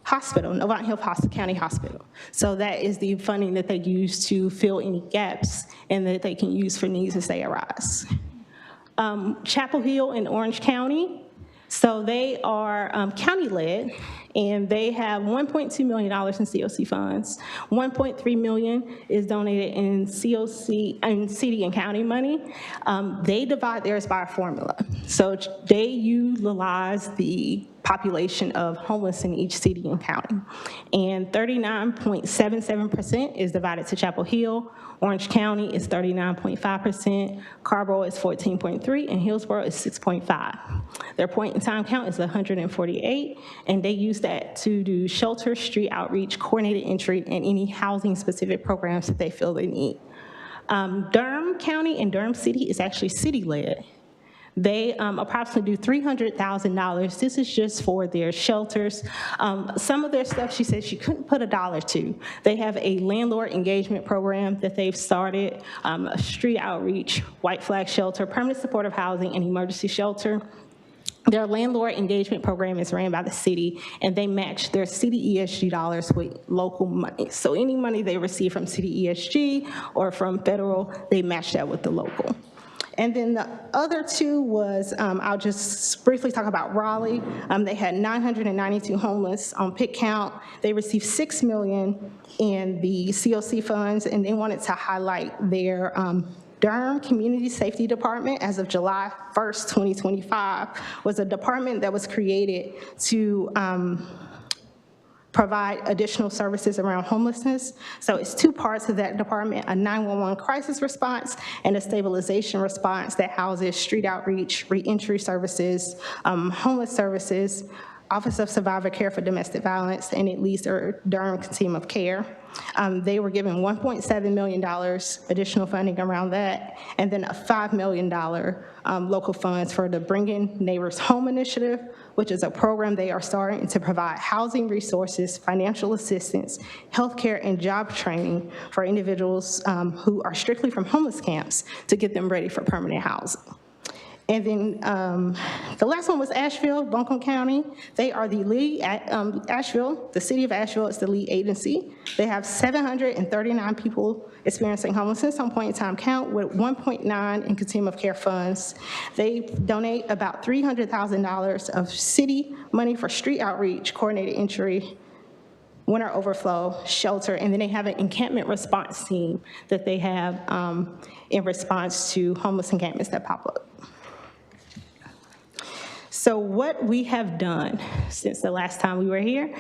hospital, Novant Hill County Hospital. So that is the funding that they use to fill any gaps and that they can use for needs as they arise. Chapel Hill in Orange County, so they are county-led, and they have $1.2 million in COC funds. $1.3 million is donated in COC and city and county money. They divide theirs by a formula. So they utilize the population of homeless in each city and county. And 39.77% is divided to Chapel Hill. Orange County is 39.5%, Carborough is 14.3%, and Hillsborough is 6.5%. Their point-in-time count is 148, and they use that to do shelter, street outreach, coordinated entry, and any housing-specific programs that they feel they need. Durham County and Durham City is actually city-led. They approximately do $300,000. This is just for their shelters. Some of their stuff, she said she couldn't put $1 to. They have a landlord engagement program that they've started, a street outreach, white flag shelter, permanent supportive housing, and emergency shelter. Their landlord engagement program is ran by the city, and they match their city ESG dollars with local money. So any money they receive from city ESG or from federal, they match that with the local. And then the other two was, I'll just briefly talk about Raleigh. They had 992 homeless on pick count. They received $6 million in the COC funds, and they wanted to highlight their Durham Community Safety Department, as of July 1st, 2025, was a department that was created to provide additional services around homelessness. So it's two parts of that department, a 911 crisis response and a stabilization response that houses street outreach, reentry services, homeless services, Office of Survivor Care for Domestic Violence, and it leads their Durham Team of Care. They were given $1.7 million additional funding around that, and then a $5 million local funds for the Bringing Neighbors Home Initiative, which is a program they are starting to provide housing resources, financial assistance, healthcare, and job training for individuals who are strictly from homeless camps to get them ready for permanent housing. And then the last one was Asheville, Buncombe County. They are the lead, Asheville, the city of Asheville is the lead agency. They have 739 people experiencing homelessness on point-in-time count with 1.9 in continuum of care funds. They donate about $300,000 of city money for street outreach, coordinated entry, winter overflow, shelter, and then they have an encampment response team that they have in response to homeless encampments that pop up. So what we have done since the last time we were here,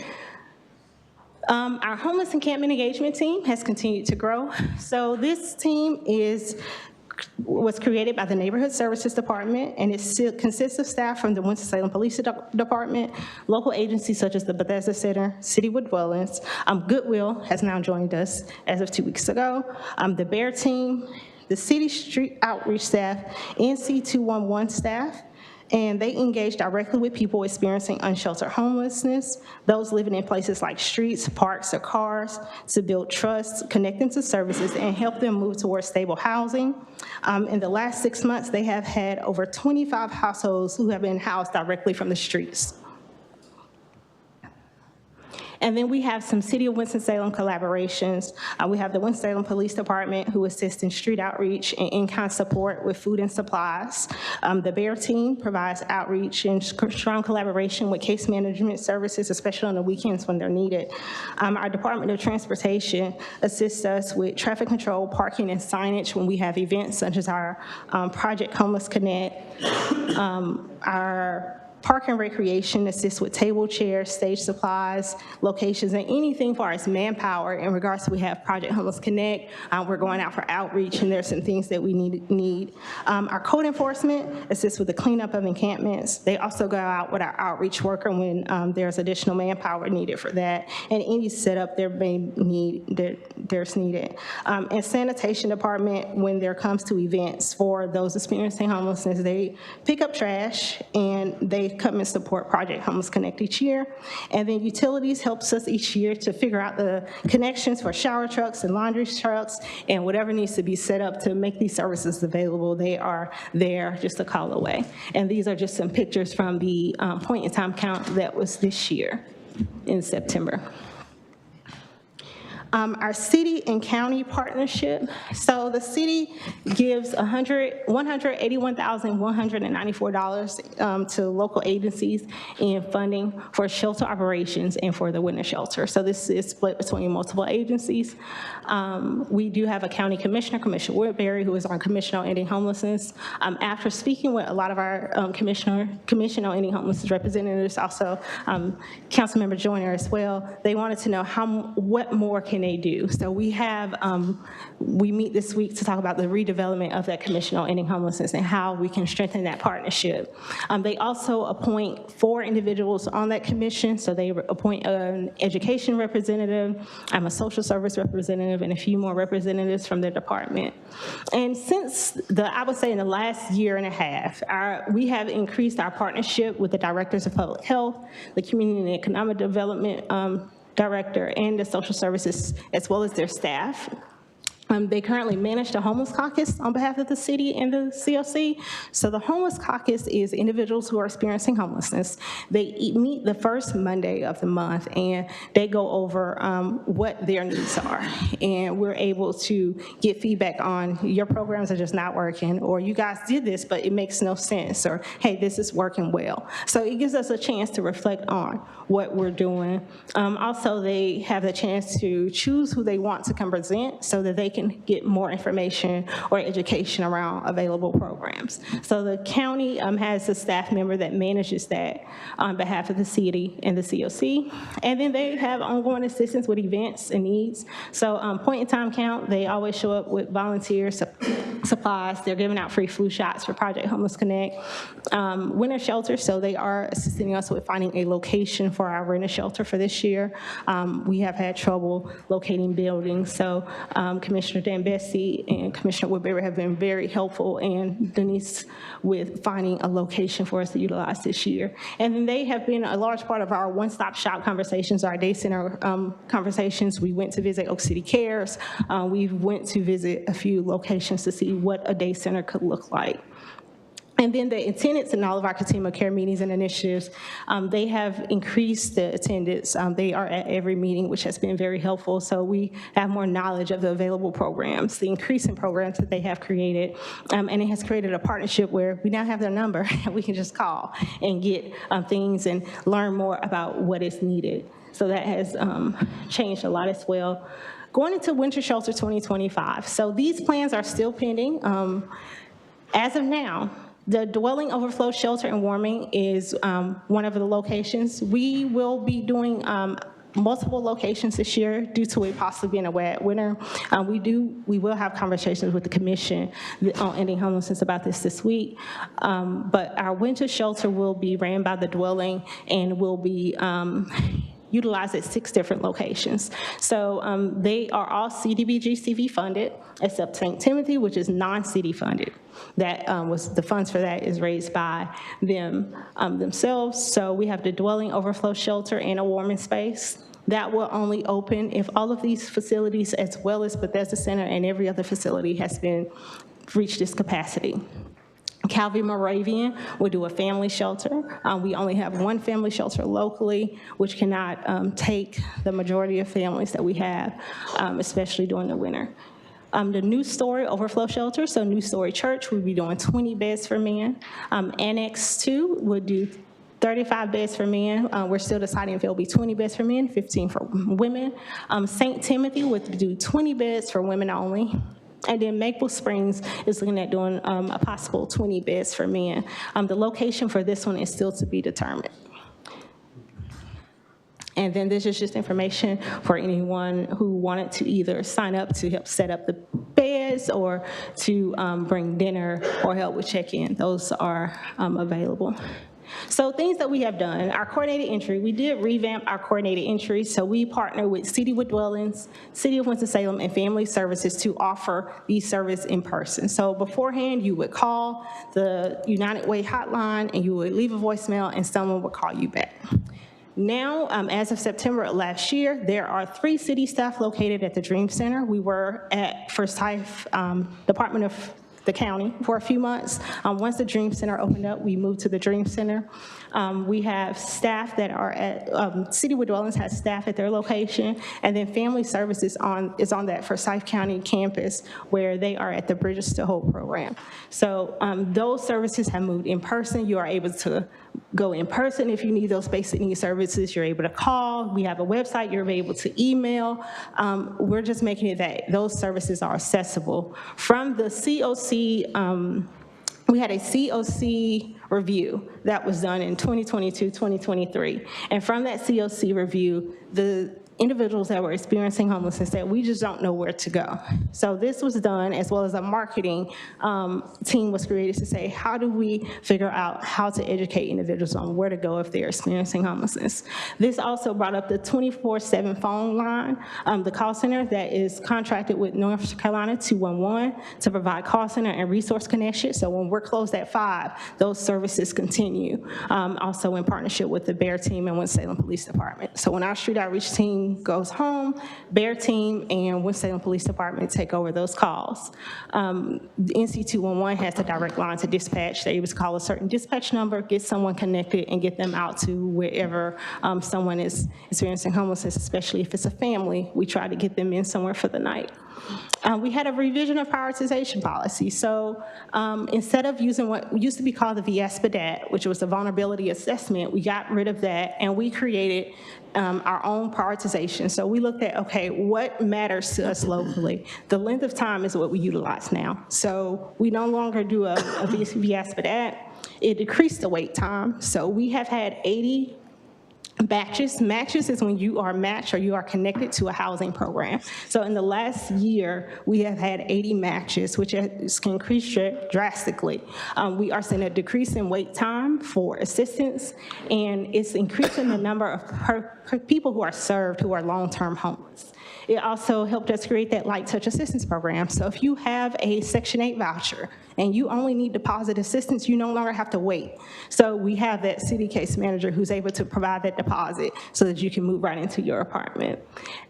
Our homeless encampment engagement team has continued to grow. So this team was created by the Neighborhood Services Department, and it consists of staff from the Winston-Salem Police Department, local agencies such as the Bethesda Center, Citywood Dwellings. Goodwill has now joined us as of 2 weeks ago. The Bear team, the City Street Outreach staff, NC211 staff, and they engage directly with people experiencing unsheltered homelessness, those living in places like streets, parks, or cars, to build trust, connect them to services, and help them move towards stable housing. In the last 6 months, they have had over 25 households who have been housed directly from the streets. And then we have some City of Winston-Salem collaborations. We have the Winston-Salem Police Department, who assists in street outreach and in-kind support with food and supplies. The Bear team provides outreach and strong collaboration with case management services, especially on the weekends when they're needed. Our Department of Transportation assists us with traffic control, parking, and signage when we have events such as our Project Homeless Connect. Our Park and Recreation assists with table, chairs, stage supplies, locations, and anything far as manpower. In regards to, we have Project Homeless Connect. We're going out for outreach, and there's some things that we need. Our code enforcement assists with the cleanup of encampments. They also go out with our outreach worker when there's additional manpower needed for that, and any setup there's needed. And sanitation department, when there comes to events for those experiencing homelessness, they pick up trash and they come and support Project Homeless Connect each year. And then utilities helps us each year to figure out the connections for shower trucks and laundry trucks and whatever needs to be set up to make these services available. They are there just a call away. And these are just some pictures from the point in time count that was this year in September. Our city and county partnership. So the city gives $181,194 to local agencies in funding for shelter operations and for the winter shelter. So this is split between multiple agencies. We do have a county commissioner, Commissioner Woodbury, who is our Commission on Ending Homelessness. After speaking with a lot of our Commission on Ending Homelessness representatives, also Councilmember Joyner as well, they wanted to know what more can they do. So we have, we meet this week to talk about the redevelopment of that Commission on Ending Homelessness and how we can strengthen that partnership. They also appoint 4 individuals on that commission. So they appoint an education representative, a social service representative, and a few more representatives from their department. And since I would say in the last year and a half, we have increased our partnership with the directors of public health, the community and economic development director, and the social services, as well as their staff. They currently manage the Homeless Caucus on behalf of the city and the COC. So the Homeless Caucus is individuals who are experiencing homelessness. They meet the first Monday of the month, and they go over what their needs are. And we're able to get feedback on, your programs are just not working, or you guys did this, but it makes no sense, or hey, this is working well. So it gives us a chance to reflect on what we're doing. Also, they have the chance to choose who they want to come present so that they can get more information or education around available programs. So the county has a staff member that manages that on behalf of the city and the COC. And then they have ongoing assistance with events and needs. So point in time count, they always show up with volunteer supplies. They're giving out free flu shots for Project Homeless Connect. Winter shelter, so they are assisting us with finding a location for our winter shelter for this year. We have had trouble locating buildings, so Commissioner Dan Bessie and Commissioner Woodbury have been very helpful, and Denise with finding a location for us to utilize this year. And then they have been a large part of our one-stop shop conversations, our day center conversations. We went to visit Oak City Cares. We went to visit a few locations to see what a day center could look like. And then the attendance in all of our continuum of care meetings and initiatives, they have increased the attendance. They are at every meeting, which has been very helpful. So we have more knowledge of the available programs, the increase in programs that they have created. And it has created a partnership where we now have their number and we can just call and get things and learn more about what is needed. So that has changed a lot as well. Going into Winter Shelter 2025. So these plans are still pending. As of now, the dwelling overflow shelter and warming is one of the locations. We will be doing multiple locations this year due to it possibly being a wet winter. We will have conversations with the commission on ending homelessness about this week. But our winter shelter will be ran by the dwelling and will be utilized at 6 different locations. So they are all CDBG-CV funded, except St. Timothy, which is non-city funded. That was the funds for that is raised by them themselves. So we have the dwelling overflow shelter and a warming space. That will only open if all of these facilities, as well as Bethesda Center and every other facility, has been reached its capacity. Calvary Moravian will do a family shelter. We only have 1 family shelter locally, which cannot take the majority of families that we have, especially during the winter. The New Story Overflow Shelter, so New Story Church, we'll be doing 20 beds for men. Annex 2 would do 35 beds for men. We're still deciding if it'll be 20 beds for men, 15 for women. St. Timothy would do 20 beds for women only. And then Maple Springs is looking at doing a possible 20 beds for men. The location for this one is still to be determined. And then this is just information for anyone who wanted to either sign up to help set up the beds or to bring dinner or help with check-in. Those are available. So things that we have done, our coordinated entry, we did revamp our coordinated entry. So we partner with City with Dwellings, City of Winston-Salem, and Family Services to offer these services in person. So beforehand, you would call the United Way hotline and you would leave a voicemail and someone would call you back. Now, as of September of last year, there are 3 city staff located at the Dream Center. We were at Forsyth Department of the county for a few months. Once the Dream Center opened up, we moved to the Dream Center. We have staff that are at, City with Dwellings has staff at their location, and then Family Services is on that Forsyth County campus where they are at the Bridges to Hope program. So those services have moved in person. You are able to go in person if you need those basic needs services. You're able to call. We have a website. You're able to email. We're just making it that those services are accessible. From the COC, we had a COC review that was done in 2022, 2023. And from that COC review, the individuals that were experiencing homelessness said, we just don't know where to go. So this was done, as well as a marketing team was created to say, how do we figure out how to educate individuals on where to go if they're experiencing homelessness? This also brought up the 24/7 phone line, the call center that is contracted with North Carolina 211 to provide call center and resource connection. So when we're closed at 5, those services continue. Also in partnership with the BEAR team and Winston-Salem Police Department. So when our street outreach team goes home, BEAR team and Winston-Salem Police Department take over those calls. The NC 211 has a direct line to dispatch. They're able to call a certain dispatch number, get someone connected, and get them out to wherever someone is experiencing homelessness, especially if it's a family. We try to get them in somewhere for the night. We had a revision of prioritization policy. So instead of using what used to be called the VSPDAT, which was the vulnerability assessment, we got rid of that and we created our own prioritization. So we looked at, okay, what matters to us locally? The length of time is what we utilize now. So we no longer do a VSPDAT. It decreased the wait time. So we have had 80 matches. Matches is when you are matched or you are connected to a housing program. So in the last year, we have had 80 matches, which has increased drastically. We are seeing a decrease in wait time for assistance, and it's increasing the number of people who are served who are long-term homeless. It also helped us create that light touch assistance program. So if you have a Section 8 voucher and you only need deposit assistance, you no longer have to wait. So we have that city case manager who's able to provide that deposit so that you can move right into your apartment.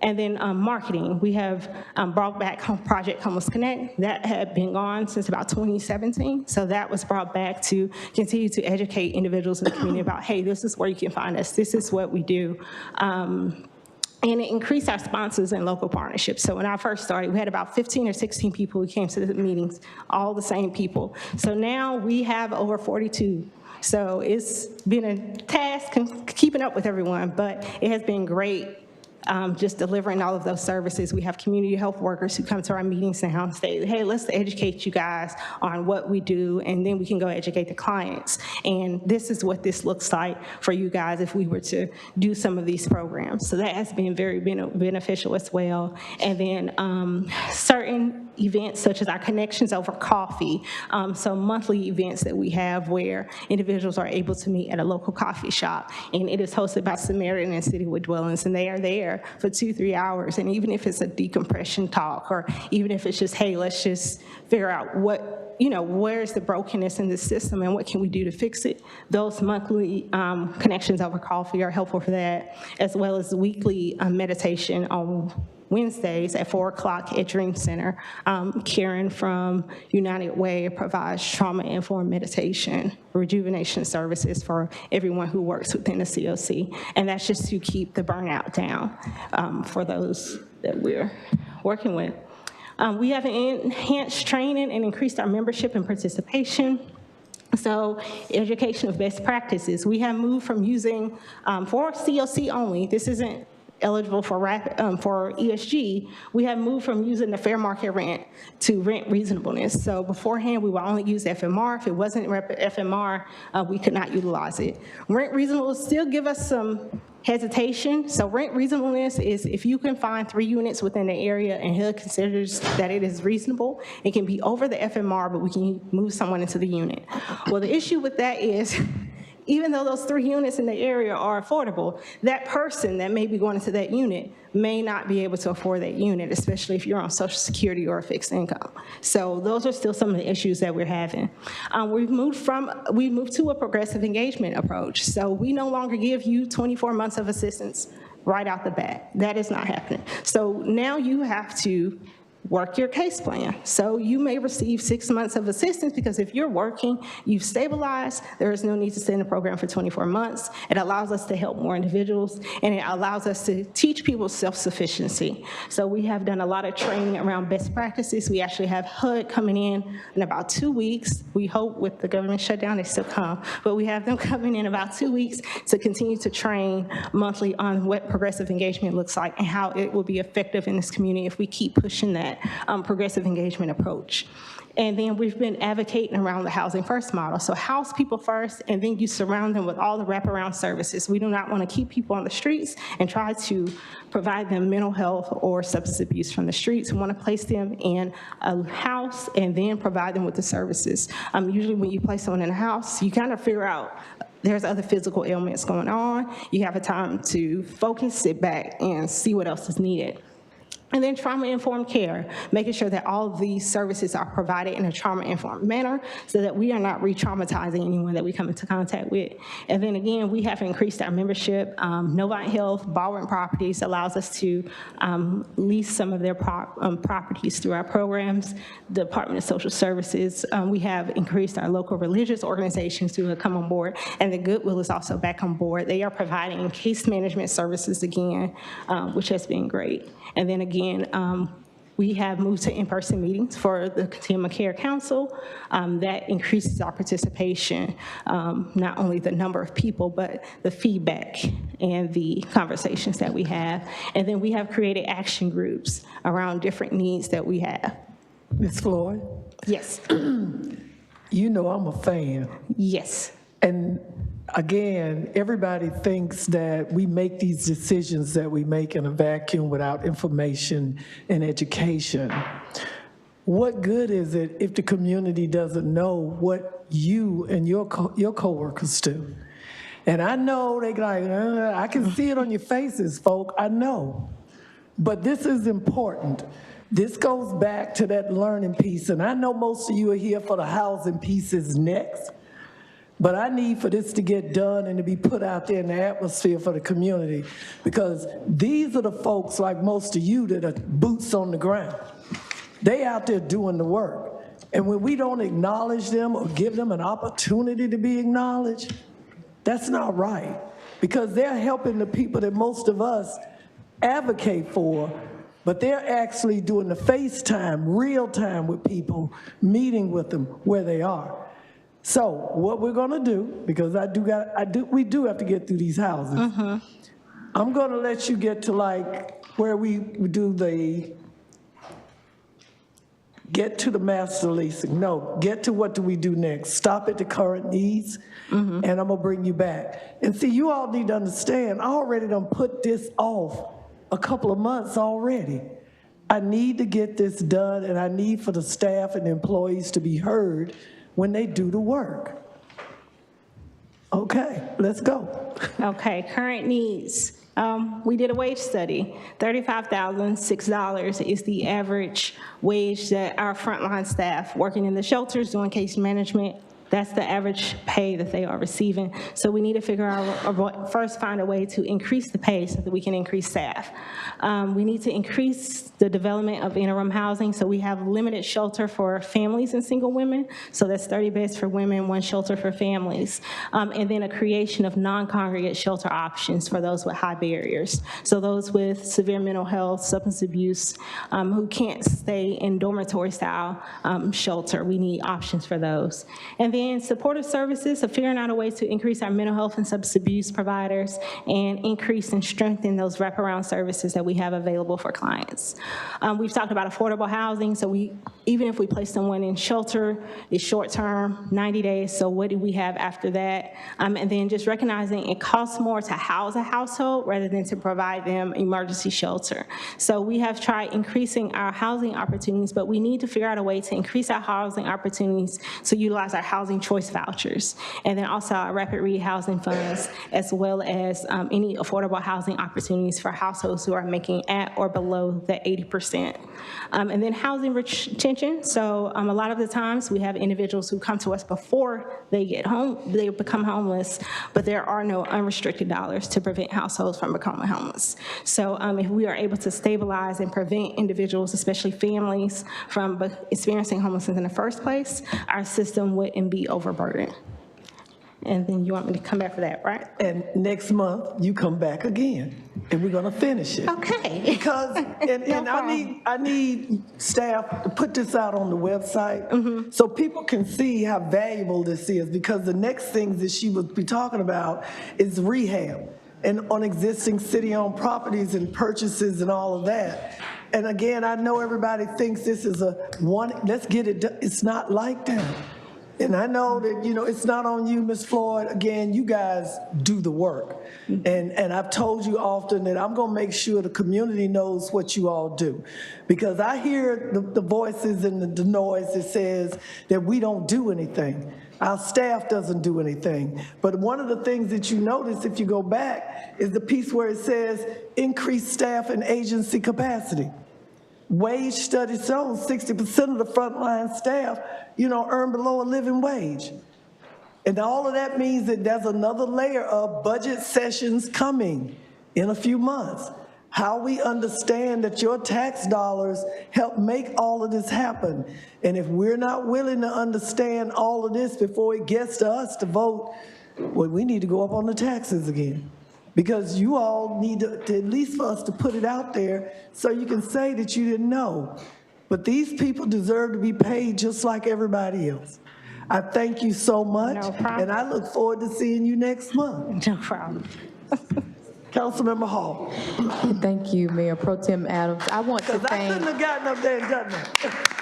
And then marketing, we have brought back Project Homeless Connect. That had been gone since about 2017. So that was brought back to continue to educate individuals in the community about, hey, this is where you can find us. This is what we do. And it increased our sponsors and local partnerships. So when I first started, we had about 15 or 16 people who came to the meetings, all the same people. So now we have over 42. So it's been a task keeping up with everyone, but it has been great just delivering all of those services. We have community health workers who come to our meetings now and say, hey, let's educate you guys on what we do, and then we can go educate the clients. And this is what this looks like for you guys if we were to do some of these programs. So that has been very beneficial as well. And then certain events such as our Connections Over Coffee, so monthly events that we have where individuals are able to meet at a local coffee shop, and it is hosted by Samaritan and Citywood Dwellings, and they are there for 2-3 hours. And even if it's a decompression talk, or even if it's just, hey, let's just figure out what, where's the brokenness in the system and what can we do to fix it, those monthly Connections Over Coffee are helpful for that, as well as weekly meditation on Wednesdays at 4 o'clock at Dream Center. Karen from United Way provides trauma-informed meditation, rejuvenation services for everyone who works within the COC. And that's just to keep the burnout down for those that we're working with. We have enhanced training and increased our membership and participation. So education of best practices. We have moved from using, for COC only, this isn't eligible for ESG, we have moved from using the fair market rent to rent reasonableness. So beforehand, we would only use FMR. If it wasn't FMR, we could not utilize it. Rent reasonableness still give us some hesitation. So rent reasonableness is if you can find 3 units within the area and HUD considers that it is reasonable, it can be over the FMR, but we can move someone into the unit. Well, the issue with that is, even though those 3 units in the area are affordable, that person that may be going into that unit may not be able to afford that unit, especially if you're on Social Security or a fixed income. So those are still some of the issues that we're having. We've moved to a progressive engagement approach. So we no longer give you 24 months of assistance right out the bat. That is not happening. So now you have to work your case plan. So you may receive 6 months of assistance because if you're working, you've stabilized, there is no need to stay in the program for 24 months. It allows us to help more individuals, and it allows us to teach people self-sufficiency. So we have done a lot of training around best practices. We actually have HUD coming in about 2 weeks. We hope with the government shutdown, they still come, but we have them coming in about 2 weeks to continue to train monthly on what progressive engagement looks like and how it will be effective in this community if we keep pushing that progressive engagement approach. And then we've been advocating around the housing first model. So house people first, and then you surround them with all the wraparound services. We do not want to keep people on the streets and try to provide them mental health or substance abuse from the streets. We want to place them in a house and then provide them with the services. Usually when you place someone in a house, you kind of figure out there's other physical ailments going on. You have a time to focus, sit back, and see what else is needed. And then trauma-informed care, making sure that all of these services are provided in a trauma-informed manner so that we are not re-traumatizing anyone that we come into contact with. And then again, we have increased our membership. Novant Health, Baldwin Properties allows us to lease some of their properties through our programs. The Department of Social Services, we have increased our local religious organizations who have come on board, and the Goodwill is also back on board. They are providing case management services again, which has been great. And then again, we have moved to in-person meetings for the Continuum of Care Council. That increases our participation, not only the number of people, but the feedback and the conversations that we have. And then we have created action groups around different needs that we have. Ms. Floyd? Yes. You know I'm a fan. Yes. And again, everybody thinks that we make these decisions that we make in a vacuum without information and education. What good is it if the community doesn't know what you and your coworkers do? And I know they like, I can see it on your faces, folk, I know. But this is important. This goes back to that learning piece, and I know most of you are here for the housing pieces next. But I need for this to get done and to be put out there in the atmosphere for the community, because these are the folks, like most of you, that are boots on the ground. They out there doing the work. And when we don't acknowledge them or give them an opportunity to be acknowledged, that's not right, because they're helping the people that most of us advocate for, but they're actually doing the FaceTime, real time with people, meeting with them where they are. So what we're gonna do, because we do have to get through these houses, I'm going to let you get to like where we do the, get to the master leasing. No, get to what do we do next. Stop at the current needs, and I'm going to bring you back. And see, you all need to understand, I already done put this off a couple of months already. I need to get this done, and I need for the staff and the employees to be heard when they do the work. Okay, let's go. Okay, current needs. We did a wage study. $35,006 is the average wage that our frontline staff working in the shelters doing case management, that's the average pay that they are receiving. So we need to figure out, first find a way to increase the pay so that we can increase staff. We need to increase the development of interim housing. So we have limited shelter for families and single women. So that's 30 beds for women, 1 shelter for families. And then a creation of non-congregate shelter options for those with high barriers. So those with severe mental health, substance abuse, who can't stay in dormitory style shelter. We need options for those. And then supportive services, so figuring out a way to increase our mental health and substance abuse providers and increase and strengthen those wraparound services that we have available for clients. We've talked about affordable housing, so even if we place someone in shelter, it's short term, 90 days, so what do we have after that? And then just recognizing it costs more to house a household rather than to provide them emergency shelter. So we have tried increasing our housing opportunities, but we need to figure out a way to increase our housing opportunities to utilize our housing choice vouchers, and then also our rapid rehousing funds, as well as any affordable housing opportunities for households who are making at or below the 80%. And then housing retention. So a lot of the times we have individuals who come to us before they get home, they become homeless, but there are no unrestricted dollars to prevent households from becoming homeless. So if we are able to stabilize and prevent individuals, especially families, from experiencing homelessness in the first place, our system wouldn't be overburdened. And then you want me to come back for that, right? And next month, you come back again, and we're gonna finish it. Okay. Because, and I need staff to put this out on the website so people can see how valuable this is, because the next things that she would be talking about is rehab and on existing city-owned properties and purchases and all of that. And again, I know everybody thinks this is let's get it done. It's not like that. And I know that, it's not on you, Ms. Floyd. Again, you guys do the work. And I've told you often that I'm going to make sure the community knows what you all do. Because I hear the voices and the noise that says that we don't do anything. Our staff doesn't do anything. But one of the things that you notice if you go back is the piece where it says increase staff and agency capacity. Wage study shows 60% of the frontline staff, earn below a living wage. And all of that means that there's another layer of budget sessions coming in a few months. How we understand that your tax dollars help make all of this happen. And if we're not willing to understand all of this before it gets to us to vote, well, we need to go up on the taxes again. Because you all need to at least for us to put it out there so you can say that you didn't know. But these people deserve to be paid just like everybody else. I thank you so much. No problem. And I look forward to seeing you next month. No problem. Councilmember Hall. Thank you, Mayor Pro Tem Adams. I want to Because I thank. couldn't have gotten up there and done that.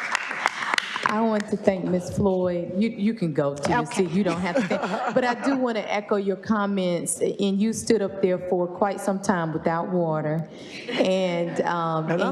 I want to thank Ms. Floyd. You can go to your seat. You don't have to thank. But I do want to echo your comments. And you stood up there for quite some time without water. And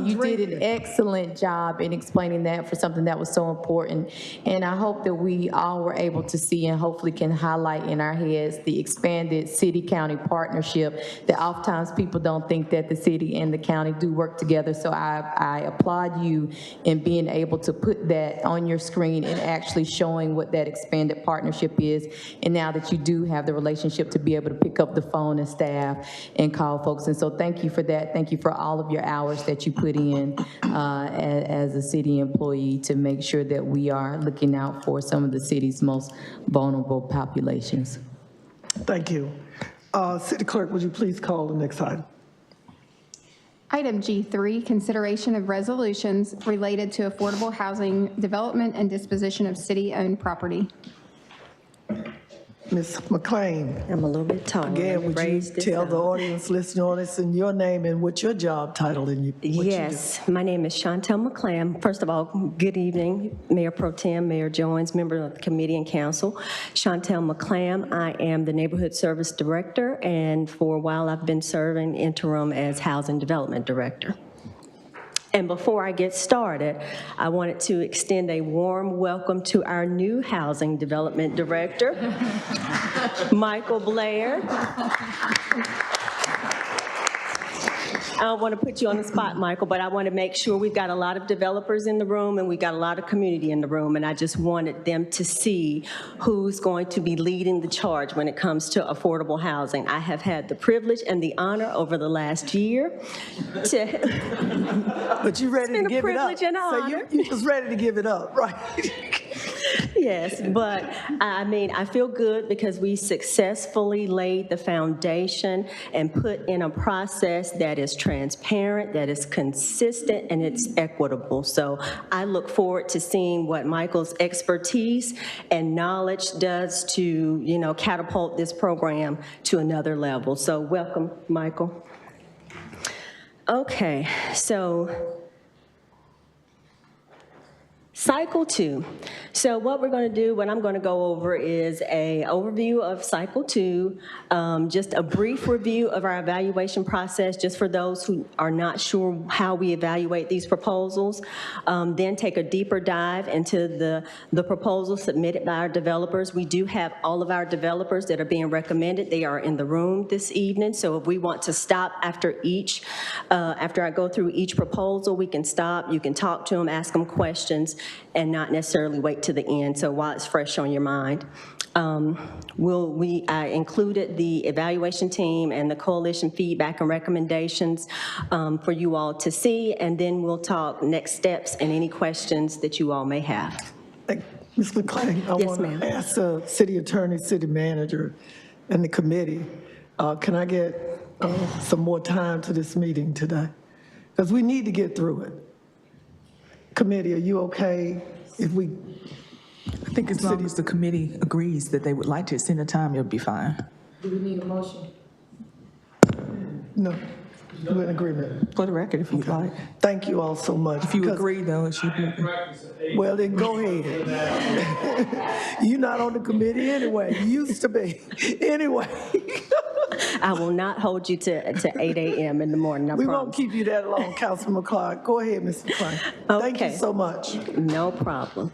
you did an excellent job in explaining that for something that was so important. And I hope that we all were able to see and hopefully can highlight in our heads the expanded city-county partnership that oftentimes people don't think that the city and the county do work together. So I applaud you in being able to put that on your screen and actually showing what that expanded partnership is. And now that you do have the relationship to be able to pick up the phone as staff and call folks. And so thank you for that. Thank you for all of your hours that you put in as a city employee to make sure that we are looking out for some of the city's most vulnerable populations. Thank you. City Clerk, would you please call the next item? Item G3, consideration of resolutions related to affordable housing development and disposition of city-owned property. Ms. McLean. I'm a little bit taller. Again, would you Raise this tell the up. audience, listening audience, in your name and what your job title and what you do? Yes, my name is Chantel McClam. First of all, good evening, Mayor Pro Tem, Mayor Jones, members of the committee and council. Chantel McClam, I am the Neighborhood Service Director, and for a while I've been serving interim as Housing Development Director. And before I get started, I wanted to extend a warm welcome to our new Housing Development Director, Michael Blair. I don't want to put you on the spot, Michael, but I want to make sure we've got a lot of developers in the room and we've got a lot of community in the room, and I just wanted them to see who's going to be leading the charge when it comes to affordable housing. I have had the privilege and the honor over the last year to... But you ready to give it up? It's been a privilege and an So honor. you just ready to give it up, right? Yes, but I mean, I feel good because we successfully laid the foundation and put in a process that is transparent, that is consistent, and it's equitable. So I look forward to seeing what Michael's expertise and knowledge does to, you know, catapult this program to another level. So welcome, Michael. Okay, so Cycle 2. So what we're going to do, what I'm going to go over is an overview of Cycle 2, just a brief review of our evaluation process, just for those who are not sure how we evaluate these proposals, then take a deeper dive into the proposals submitted by our developers. We do have all of our developers that are being recommended. They are in the room this evening, so if we want to stop after I go through each proposal, we can stop. You can talk to them, ask them questions, and not necessarily wait to the end, so while it's fresh on your mind. I included the evaluation team and the coalition feedback and recommendations for you all to see, and then we'll talk next steps and any questions that you all may have. Ms. McClain, I Yes, want ma'am. to ask the city attorney, city manager, and the committee, can I get some more time to this meeting today? Because we need to get through it. Committee, are you okay if we? I think as long as the committee agrees that they would like to extend the time, it'll be fine. Do we need a motion? No, we're in agreement. For the record, if you'd like. Thank you all so much. If you because- agree, though, it should be. Well, then go ahead. You're not on the committee anyway. You used to be. Anyway. I will not hold you to 8 a.m. in the morning, I We promise. won't keep you that long, Councilman McClark. Go ahead, Ms. McClark. Thank you Okay. so much. No problem.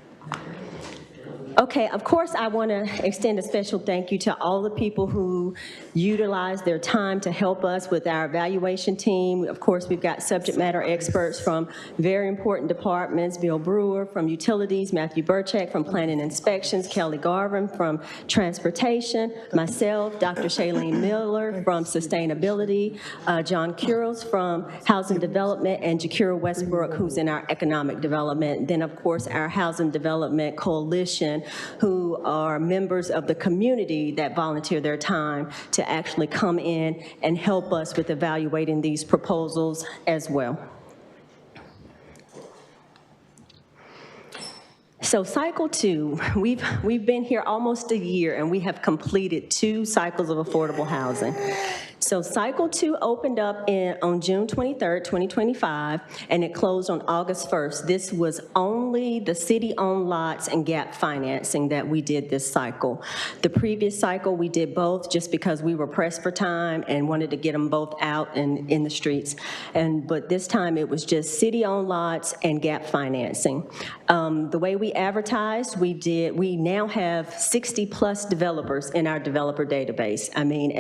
Okay, of course, I want to extend a special thank you to all the people who utilized their time to help us with our evaluation team. Of course, we've got subject matter experts from very important departments, Bill Brewer from Utilities, Matthew Burchak from Planning Inspections, Kelly Garvin from Transportation, myself, Dr. Shailene Miller from Sustainability, John Kurels from Housing Development, and Jakira Westbrook, who's in our Economic Development. Then, of course, our Housing Development Coalition, who are members of the community that volunteer their time to actually come in and help us with evaluating these proposals as well. So Cycle 2, we've been here almost a year, and we have completed 2 cycles of affordable housing. So Cycle 2 opened up on June 23rd, 2025, and it closed on August 1st. This was only the city-owned lots and gap financing that we did this cycle. The previous cycle, we did both just because we were pressed for time and wanted to get them both out in the streets. But this time, it was just city-owned lots and gap financing. The way we advertised, we now have 60-plus developers in our developer database. I mean,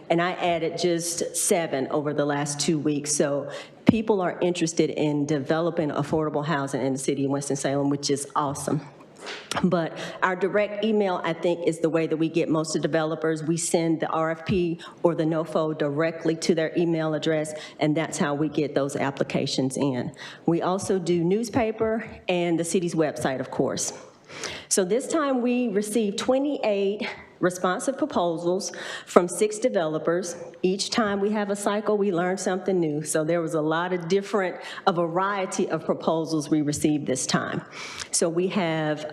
and I added just 7 over the last 2 weeks. So people are interested in developing affordable housing in the city of Winston-Salem, which is awesome. But our direct email, I think, is the way that we get most of the developers. We send the RFP or the NOFO directly to their email address, and that's how we get those applications in. We also do newspaper and the city's website, of course. So this time we received 28 responsive proposals from 6 developers. Each time we have a cycle, we learn something new. So there was a variety of proposals we received this time. So we have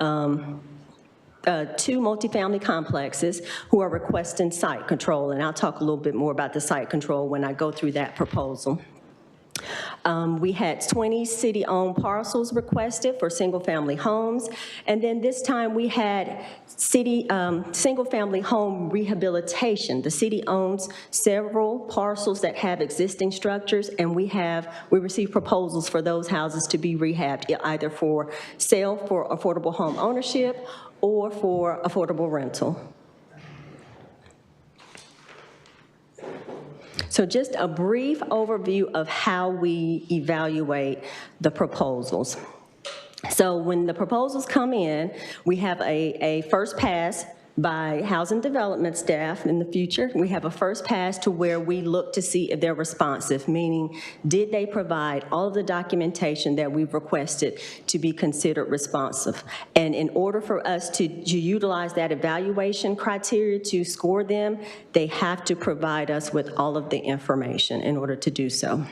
two multifamily complexes who are requesting site control, and I'll talk a little bit more about the site control when I go through that proposal. We had 20 city-owned parcels requested for single-family homes, and then this time we had city single-family home rehabilitation. The city owns several parcels that have existing structures, and we received proposals for those houses to be rehabbed, either for sale for affordable home ownership or for affordable rental. So just a brief overview of how we evaluate the proposals. So when the proposals come in, we have a first pass by housing development staff in the future. We have a first pass to where we look to see if they're responsive, meaning did they provide all of the documentation that we've requested to be considered responsive. And in order for us to utilize that evaluation criteria to score them, they have to provide us with all of the information in order to do so.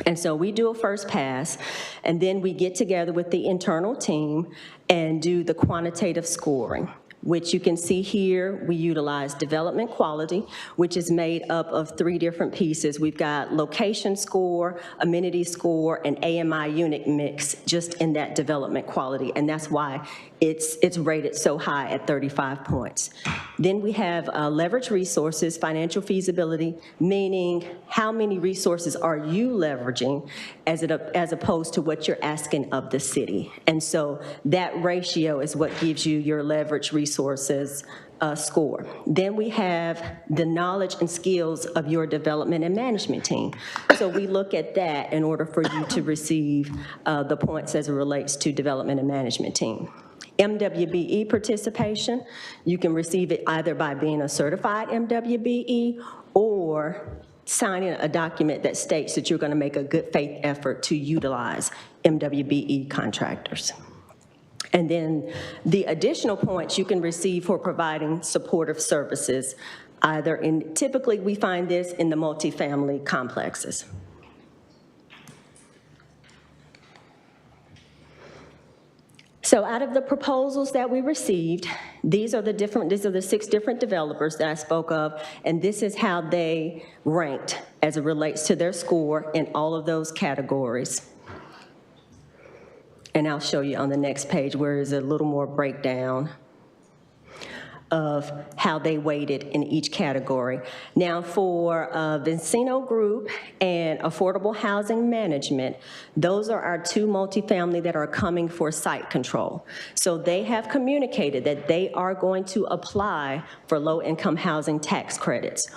And so we do a first pass, and then we get together with the internal team and do the quantitative scoring, which you can see here. We utilize development quality, which is made up of 3 different pieces. We've got location score, amenity score, and AMI unit mix just in that development quality, and that's why it's rated so high at 35 points. Then we have leverage resources, financial feasibility, meaning how many resources are you leveraging as opposed to what you're asking of the city. And so that ratio is what gives you your leverage resources score. Then we have the knowledge and skills of your development and management team. So we look at that in order for you to receive the points as it relates to development and management team. MWBE participation, you can receive it either by being a certified MWBE or signing a document that states that you're going to make a good faith effort to utilize MWBE contractors. And then the additional points you can receive for providing supportive services, typically we find this in the multifamily complexes. So out of the proposals that we received, these are the 6 different developers that I spoke of, and this is how they ranked as it relates to their score in all of those categories. And I'll show you on the next page where there's a little more breakdown of how they weighted in each category. Now for Vincino Group and Affordable Housing Management, those are our 2 multifamily that are coming for site control. So they have communicated that they are going to apply for low-income housing tax credits.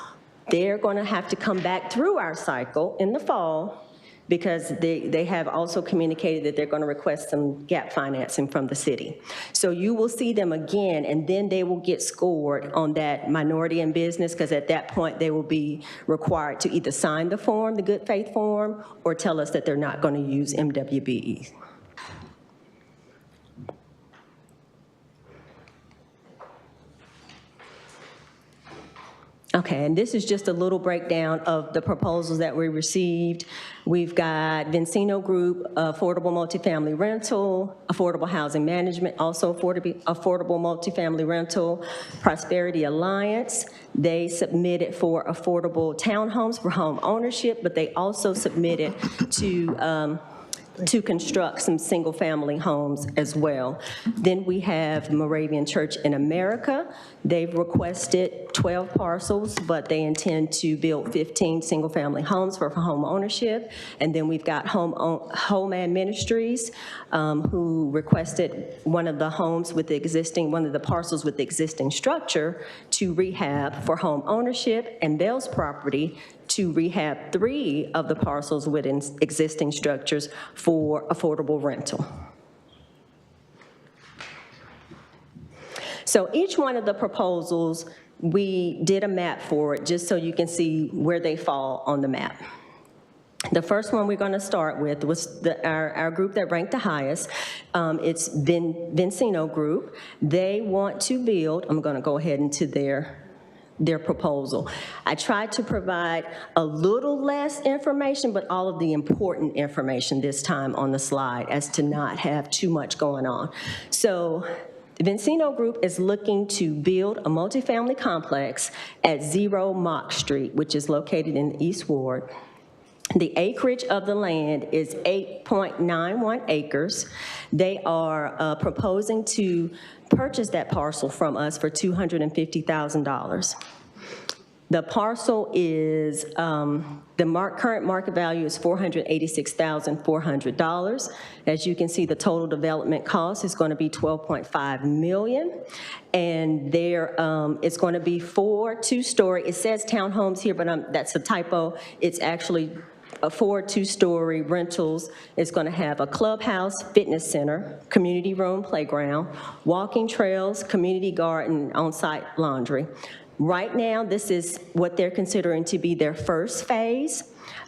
They're going to have to come back through our cycle in the fall, because they have also communicated that they're going to request some gap financing from the city. So you will see them again, and then they will get scored on that minority in business, because at that point they will be required to either sign the form, the good faith form, or tell us that they're not going to use MWBE. Okay, and this is just a little breakdown of the proposals that we received. We've got Vincino Group, Affordable Multifamily Rental, Affordable Housing Management, also Affordable Multifamily Rental, Prosperity Alliance. They submitted for affordable townhomes for home ownership, but they also submitted to construct some single-family homes as well. Then we have Moravian Church in America. They've requested 12 parcels, but they intend to build 15 single-family homes for home ownership. And then we've got Homeland Ministries, who requested one of the parcels with the existing structure to rehab for home ownership, and Bell's Property to rehab 3 of the parcels within existing structures for affordable rental. So each one of the proposals, we did a map for it just so you can see where they fall on the map. The first one we're going to start with was our group that ranked the highest. It's Vincino Group. They want to build, I'm going to go ahead into their proposal. I tried to provide a little less information, but all of the important information this time on the slide, as to not have too much going on. So The Vincino Group is looking to build a multifamily complex at 0 Mock Street, which is located in the East Ward. The acreage of the land is 8.91 acres. They are proposing to purchase that parcel from us for $250,000. The parcel is, current market value is $486,400. As you can see, the total development cost is going to be $12.5 million. And there, it's going to be 4 two-story, it says townhomes here, but that's a typo. It's actually 4 two-story rentals. It's going to have a clubhouse, fitness center, community room, playground, walking trails, community garden, on-site laundry. Right now, this is what they're considering to be their first phase,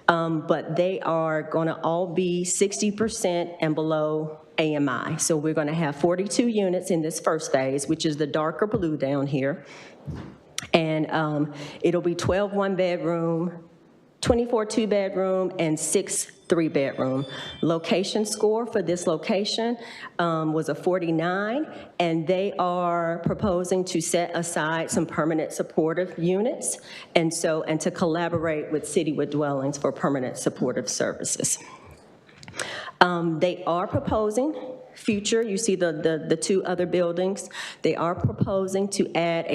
but they are going to all be 60% and below AMI. So we're going to have 42 units in this first phase, which is the darker blue down here. And it'll be 12 one-bedroom, 24 two-bedroom, and 6 3-bedroom. Location score for this location was a 49, and they are proposing to set aside some permanent supportive units, and to collaborate with City with Dwellings for permanent supportive services. They are proposing future, you see the 2 other buildings, they are proposing to add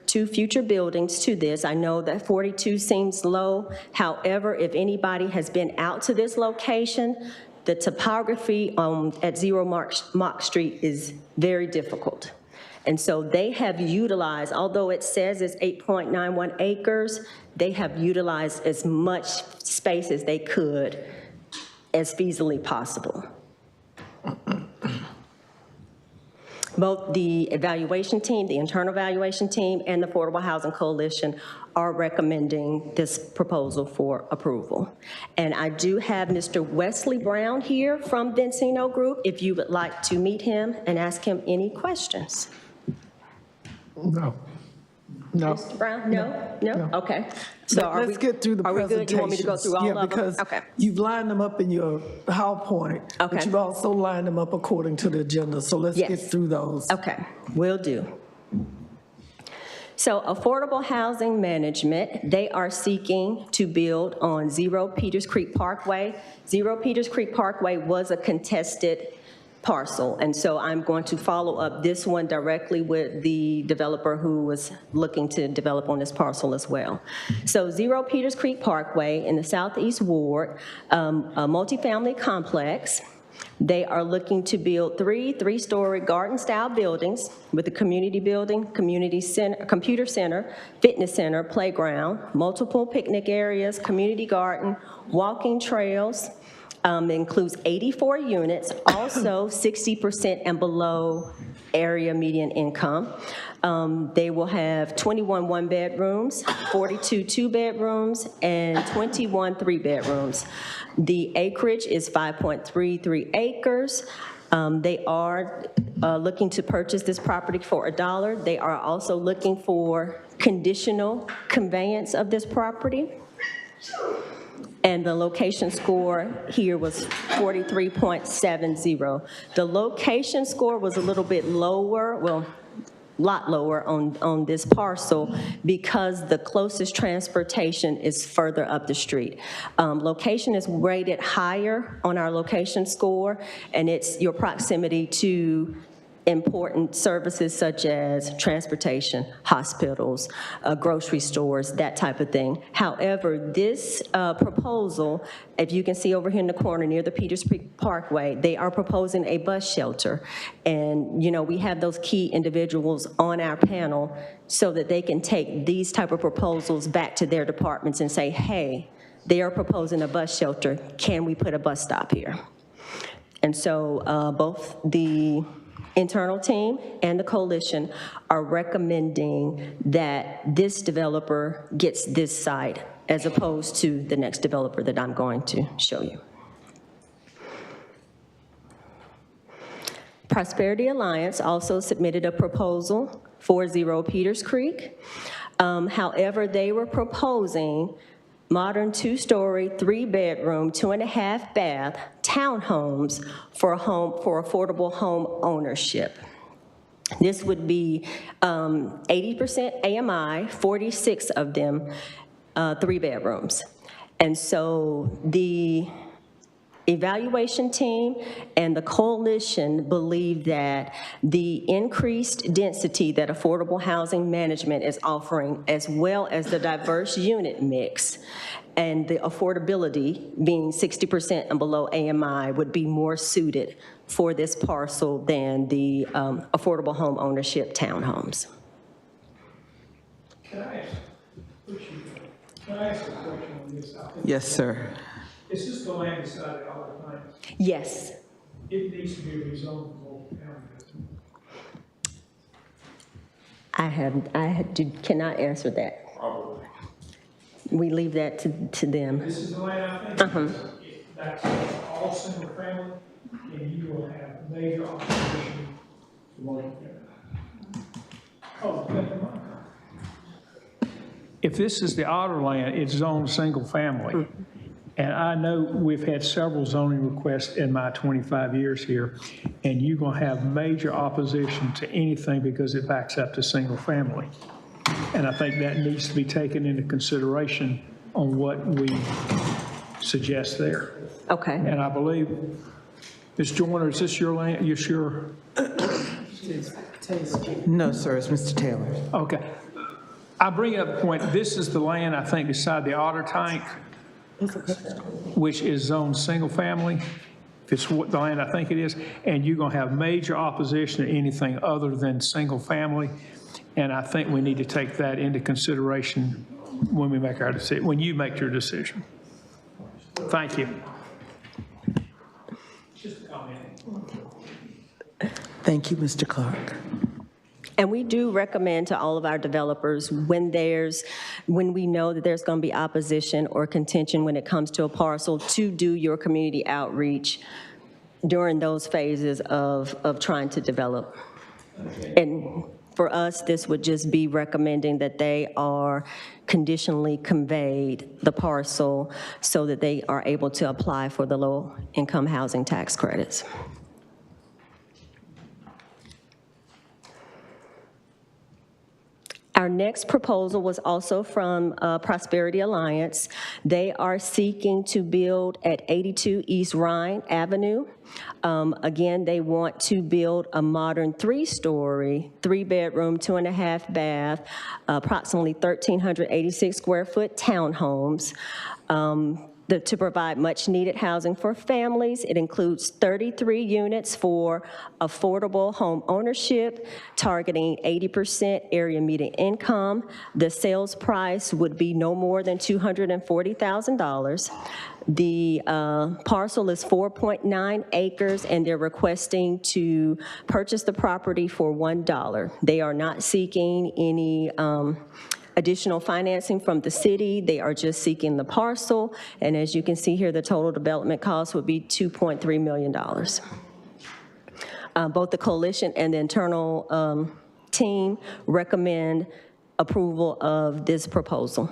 two future buildings to this. I know that 42 seems low. However, if anybody has been out to this location, the topography at 0 Mock Street is very difficult. And so they have utilized, although it says it's 8.91 acres, they have utilized as much space as they could as feasibly possible. Both the evaluation team, the internal evaluation team, and the Affordable Housing Coalition are recommending this proposal for approval. And I do have Mr. Wesley Brown here from Vincino Group, if you would like to meet him and ask him any questions. No. No. Mr. Brown, no? Okay. So Let's get through the presentations. Are we good? You want me to go through all of them? Because okay. You've lined them up in your PowerPoint, Okay. but you've also lined them up according to the agenda, so let's Yes. get through those. Okay, will do. So Affordable Housing Management, they are seeking to build on 0 Peters Creek Parkway. 0 Peters Creek Parkway was a contested parcel, and so I'm going to follow up this one directly with the developer who was looking to develop on this parcel as well. So 0 Peters Creek Parkway in the Southeast Ward, a multifamily complex. They are looking to build 3 three-story garden-style buildings with a community building, community center, computer center, fitness center, playground, multiple picnic areas, community garden, walking trails. It includes 84 units, also 60% and below area median income. They will have 21 one-bedrooms, 42 two-bedrooms, and 21 three-bedrooms. The acreage is 5.33 acres. They are looking to purchase this property for $1. They are also looking for conditional conveyance of this property. And the location score here was 43.70. The location score was a little bit lower, well, a lot lower on this parcel because the closest transportation is further up the street. Location is rated higher on our location score, and it's your proximity to important services such as transportation, hospitals, grocery stores, that type of thing. However, this proposal, if you can see over here in the corner near the Peters Creek Parkway, they are proposing a bus shelter. And, you know, we have those key individuals on our panel so that they can take these type of proposals back to their departments and say, hey, they are proposing a bus shelter. Can we put a bus stop here? And so both the internal team and the coalition are recommending that this developer gets this site as opposed to the next developer that I'm going to show you. Prosperity Alliance also submitted a proposal for 0 Peters Creek. However, they were proposing modern 2-story, 3-bedroom, 2.5-bath townhomes for affordable home ownership. This would be 80% AMI, 46 of them 3 bedrooms. And so the evaluation team and the coalition believe that the increased density that affordable housing management is offering, as well as the diverse unit mix, and the affordability being 60% and below AMI would be more suited for this parcel than the affordable home ownership townhomes. Can I ask a question on this? Yes, sir. Is this the land beside the other things? Yes. It needs to be rezoned for multifamily. I cannot answer that. We leave that to them. This is the land I think. That's all single family, and you will have major opposition to multifamily. Oh, never mind. If this is the outer land, it's zoned single family. And I know we've had several zoning requests in my 25 years here, and you're going to have major opposition to anything because it backs up to single family. And I think that needs to be taken into consideration on what we suggest there. Okay. And I believe, Ms. Joyner, is this your land? You sure? No, sir, it's Mr. Taylor. Okay. I bring up a point. This is the land, I think, beside the otter tank, which is zoned single family. If it's what the land I think it is, and you're going to have major opposition to anything other than single family. And I think we need to take that into consideration when we make our decision, when you make your decision. Thank you. Just a comment. Thank you, Mr. Clark. And we do recommend to all of our developers when we know that there's going to be opposition or contention when it comes to a parcel, to do your community outreach during those phases of trying to develop. And for us, this would just be recommending that they are conditionally conveyed the parcel so that they are able to apply for the low-income housing tax credits. Our next proposal was also from Prosperity Alliance. They are seeking to build at 82 East Rhine Avenue. Again, they want to build a modern 3-story, 3-bedroom, 2.5 bath, approximately 1,386 square foot townhomes. To provide much-needed housing for families. It includes 33 units for affordable home ownership, targeting 80% area median income. The sales price would be no more than $240,000. The parcel is 4.9 acres, and they're requesting to purchase the property for $1. They are not seeking any additional financing from the city. They are just seeking the parcel. And as you can see here, the total development cost would be $2.3 million. Both the coalition and the internal team recommend approval of this proposal.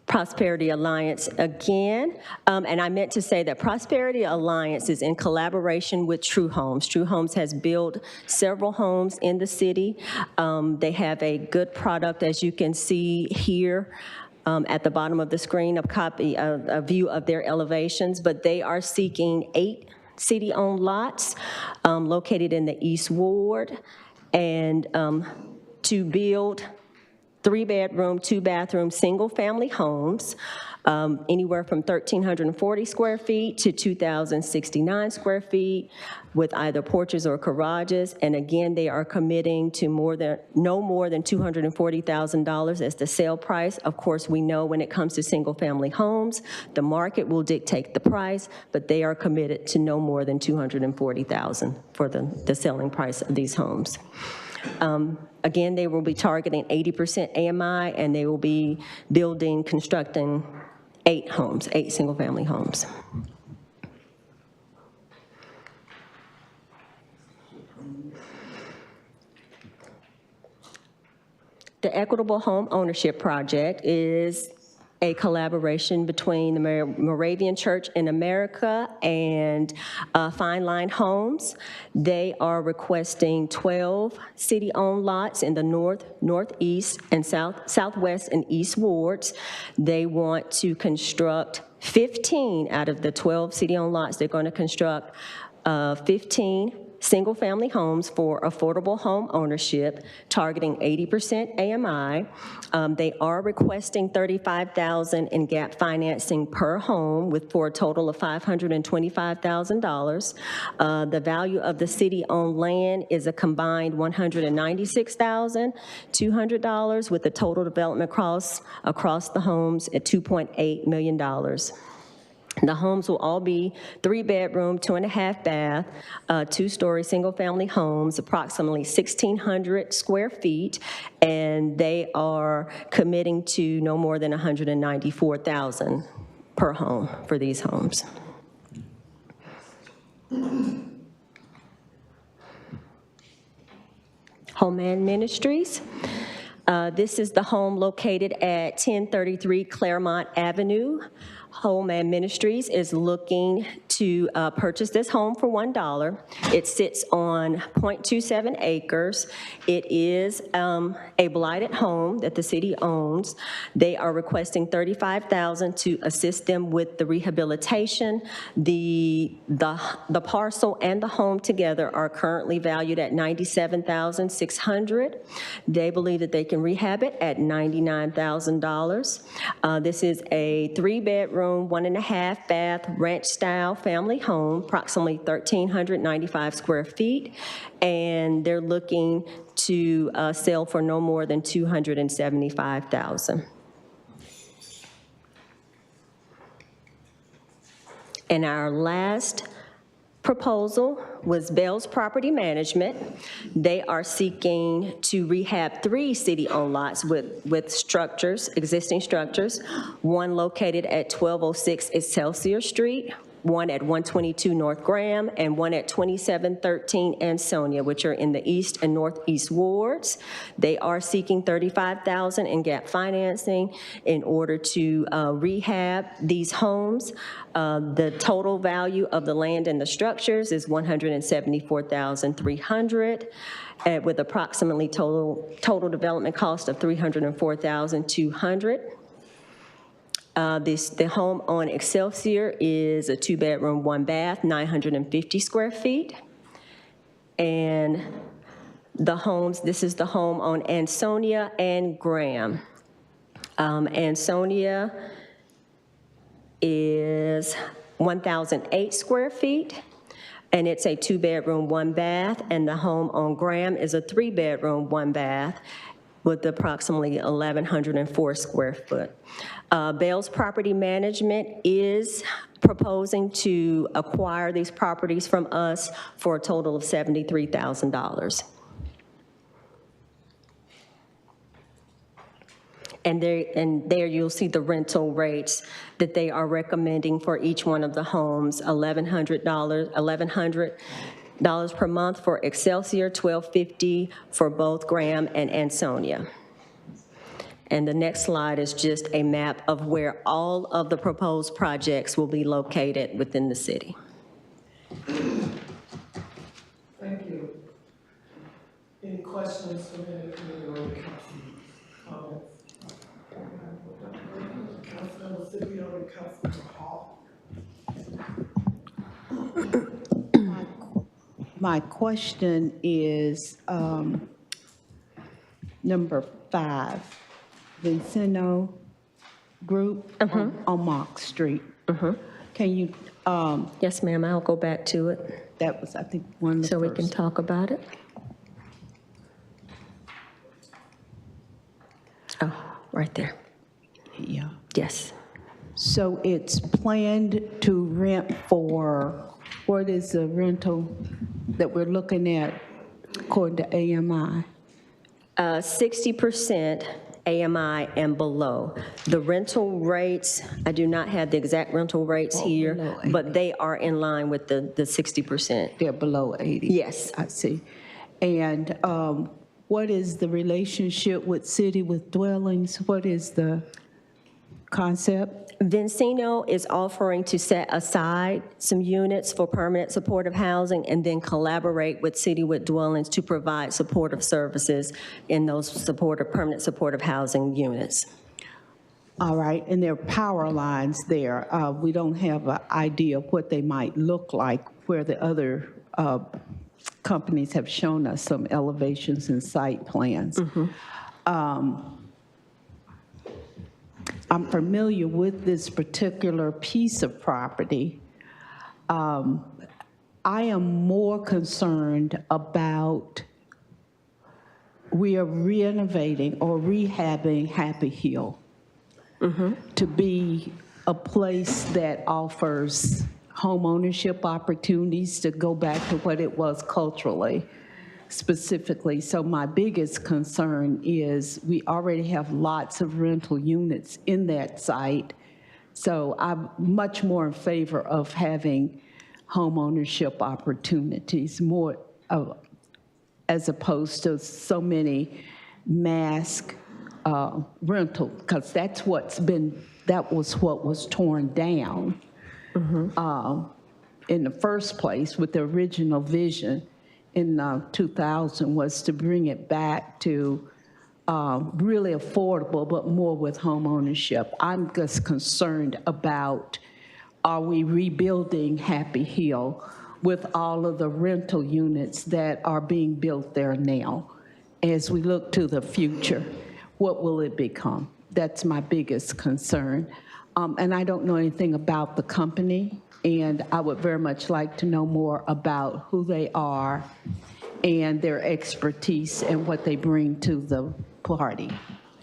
Prosperity Alliance again, and I meant to say that Prosperity Alliance is in collaboration with True Homes. True Homes has built several homes in the city. They have a good product, as you can see here at the bottom of the screen, a view of their elevations, but they are seeking 8 city-owned lots located in the East Ward, and to build 3-bedroom, 2-bathroom, single-family homes, anywhere from 1,340 square feet to 2,069 square feet, with either porches or garages. And again, they are committing to no more than $240,000 as the sale price. Of course, we know when it comes to single-family homes, the market will dictate the price, but they are committed to no more than $240,000 for the selling price of these homes. Again, they will be targeting 80% AMI, and they will be constructing 8 homes, 8 single-family homes. The Equitable Home Ownership Project is a collaboration between the Moravian Church in America and Fine Line Homes. They are requesting 12 city-owned lots in the north, northeast, and southwest and east wards. They want to construct 15 out of the 12 city-owned lots. They're going to construct 15 single-family homes for affordable home ownership, targeting 80% AMI. They are requesting $35,000 in gap financing per home for a total of $525,000. The value of the city-owned land is a combined $196,200 with the total development costs across the homes at $2.8 million. The homes will all be 3-bedroom, 2.5 bath, 2-story single-family homes, approximately 1,600 square feet, and they are committing to no more than $194,000 per home for these homes. Homeland Ministries. This is the home located at 1033 Claremont Avenue. Homeland Ministries is looking to purchase this home for $1. It sits on 0.27 acres. It is a blighted home that the city owns. They are requesting $35,000 to assist them with the rehabilitation. The parcel and the home together are currently valued at $97,600. They believe that they can rehab it at $99,000. This is a 3-bedroom, 1.5 bath, ranch-style family home, approximately 1,395 square feet, and they're looking to sell for no more than $275,000. And our last proposal was Bell's Property Management. They are seeking to rehab 3 city-owned lots with structures, existing structures, one located at 1206 Excelsior Street, one at 122 North Graham, and one at 2713 Ansonia, which are in the east and northeast wards. They are seeking $35,000 in gap financing in order to rehab these homes. The total value of the land and the structures is $174,300, with approximately total development cost of $304,200. The home on Excelsior is a 2-bedroom, 1 bath, 950 square feet. And this is the home on Ansonia and Graham. Ansonia is 1,008 square feet, and it's a 2-bedroom, 1 bath, and the home on Graham is a 3-bedroom, 1 bath with approximately 1,104 square foot. Bell's Property Management is proposing to acquire these properties from us for a total of $73,000. And there you'll see the rental rates that they are recommending for each one of the homes: $1,100 per month for Excelsior, $1,250 for both Graham and Ansonia. And the next slide is just a map of where all of the proposed projects will be located within the city. Thank you. Any questions from any committee or the council? Comments? Councilmember Scipio and Councilmember Hall. My question is number 5, Vincento Group on Mark Street. Can you? Yes, ma'am, I'll go back to it. That was, I think, one of the So first. we can talk about it. Oh, right there. Yeah. Yes. So it's planned to rent for, what is the rental that we're looking at according to AMI? 60% AMI and below. The rental rates, I do not have the exact rental rates here, below 80. but they are in line with the 60%. They're below 80? Yes. I see. And what is the relationship with city with dwellings? What is the? concept? Vincino is offering to set aside some units for permanent supportive housing and then collaborate with Citywood Dwellings to provide supportive services in those permanent supportive housing units. All right, and there are power lines there. We don't have an idea of what they might look like, where the other companies have shown us some elevations and site plans. I'm familiar with this particular piece of property. I am more concerned about we are renovating or rehabbing Happy Hill to be a place that offers home ownership opportunities, to go back to what it was culturally, specifically. So my biggest concern is we already have lots of rental units in that site. So I'm much more in favor of having home ownership opportunities, more as opposed to so many mass rental, because that was what was torn down in the first place with the original vision in 2000 was to bring it back to really affordable, but more with home ownership. I'm just concerned about, are we rebuilding Happy Hill with all of the rental units that are being built there now? As we look to the future, what will it become? That's my biggest concern. And I don't know anything about the company, and I would very much like to know more about who they are and their expertise and what they bring to the party.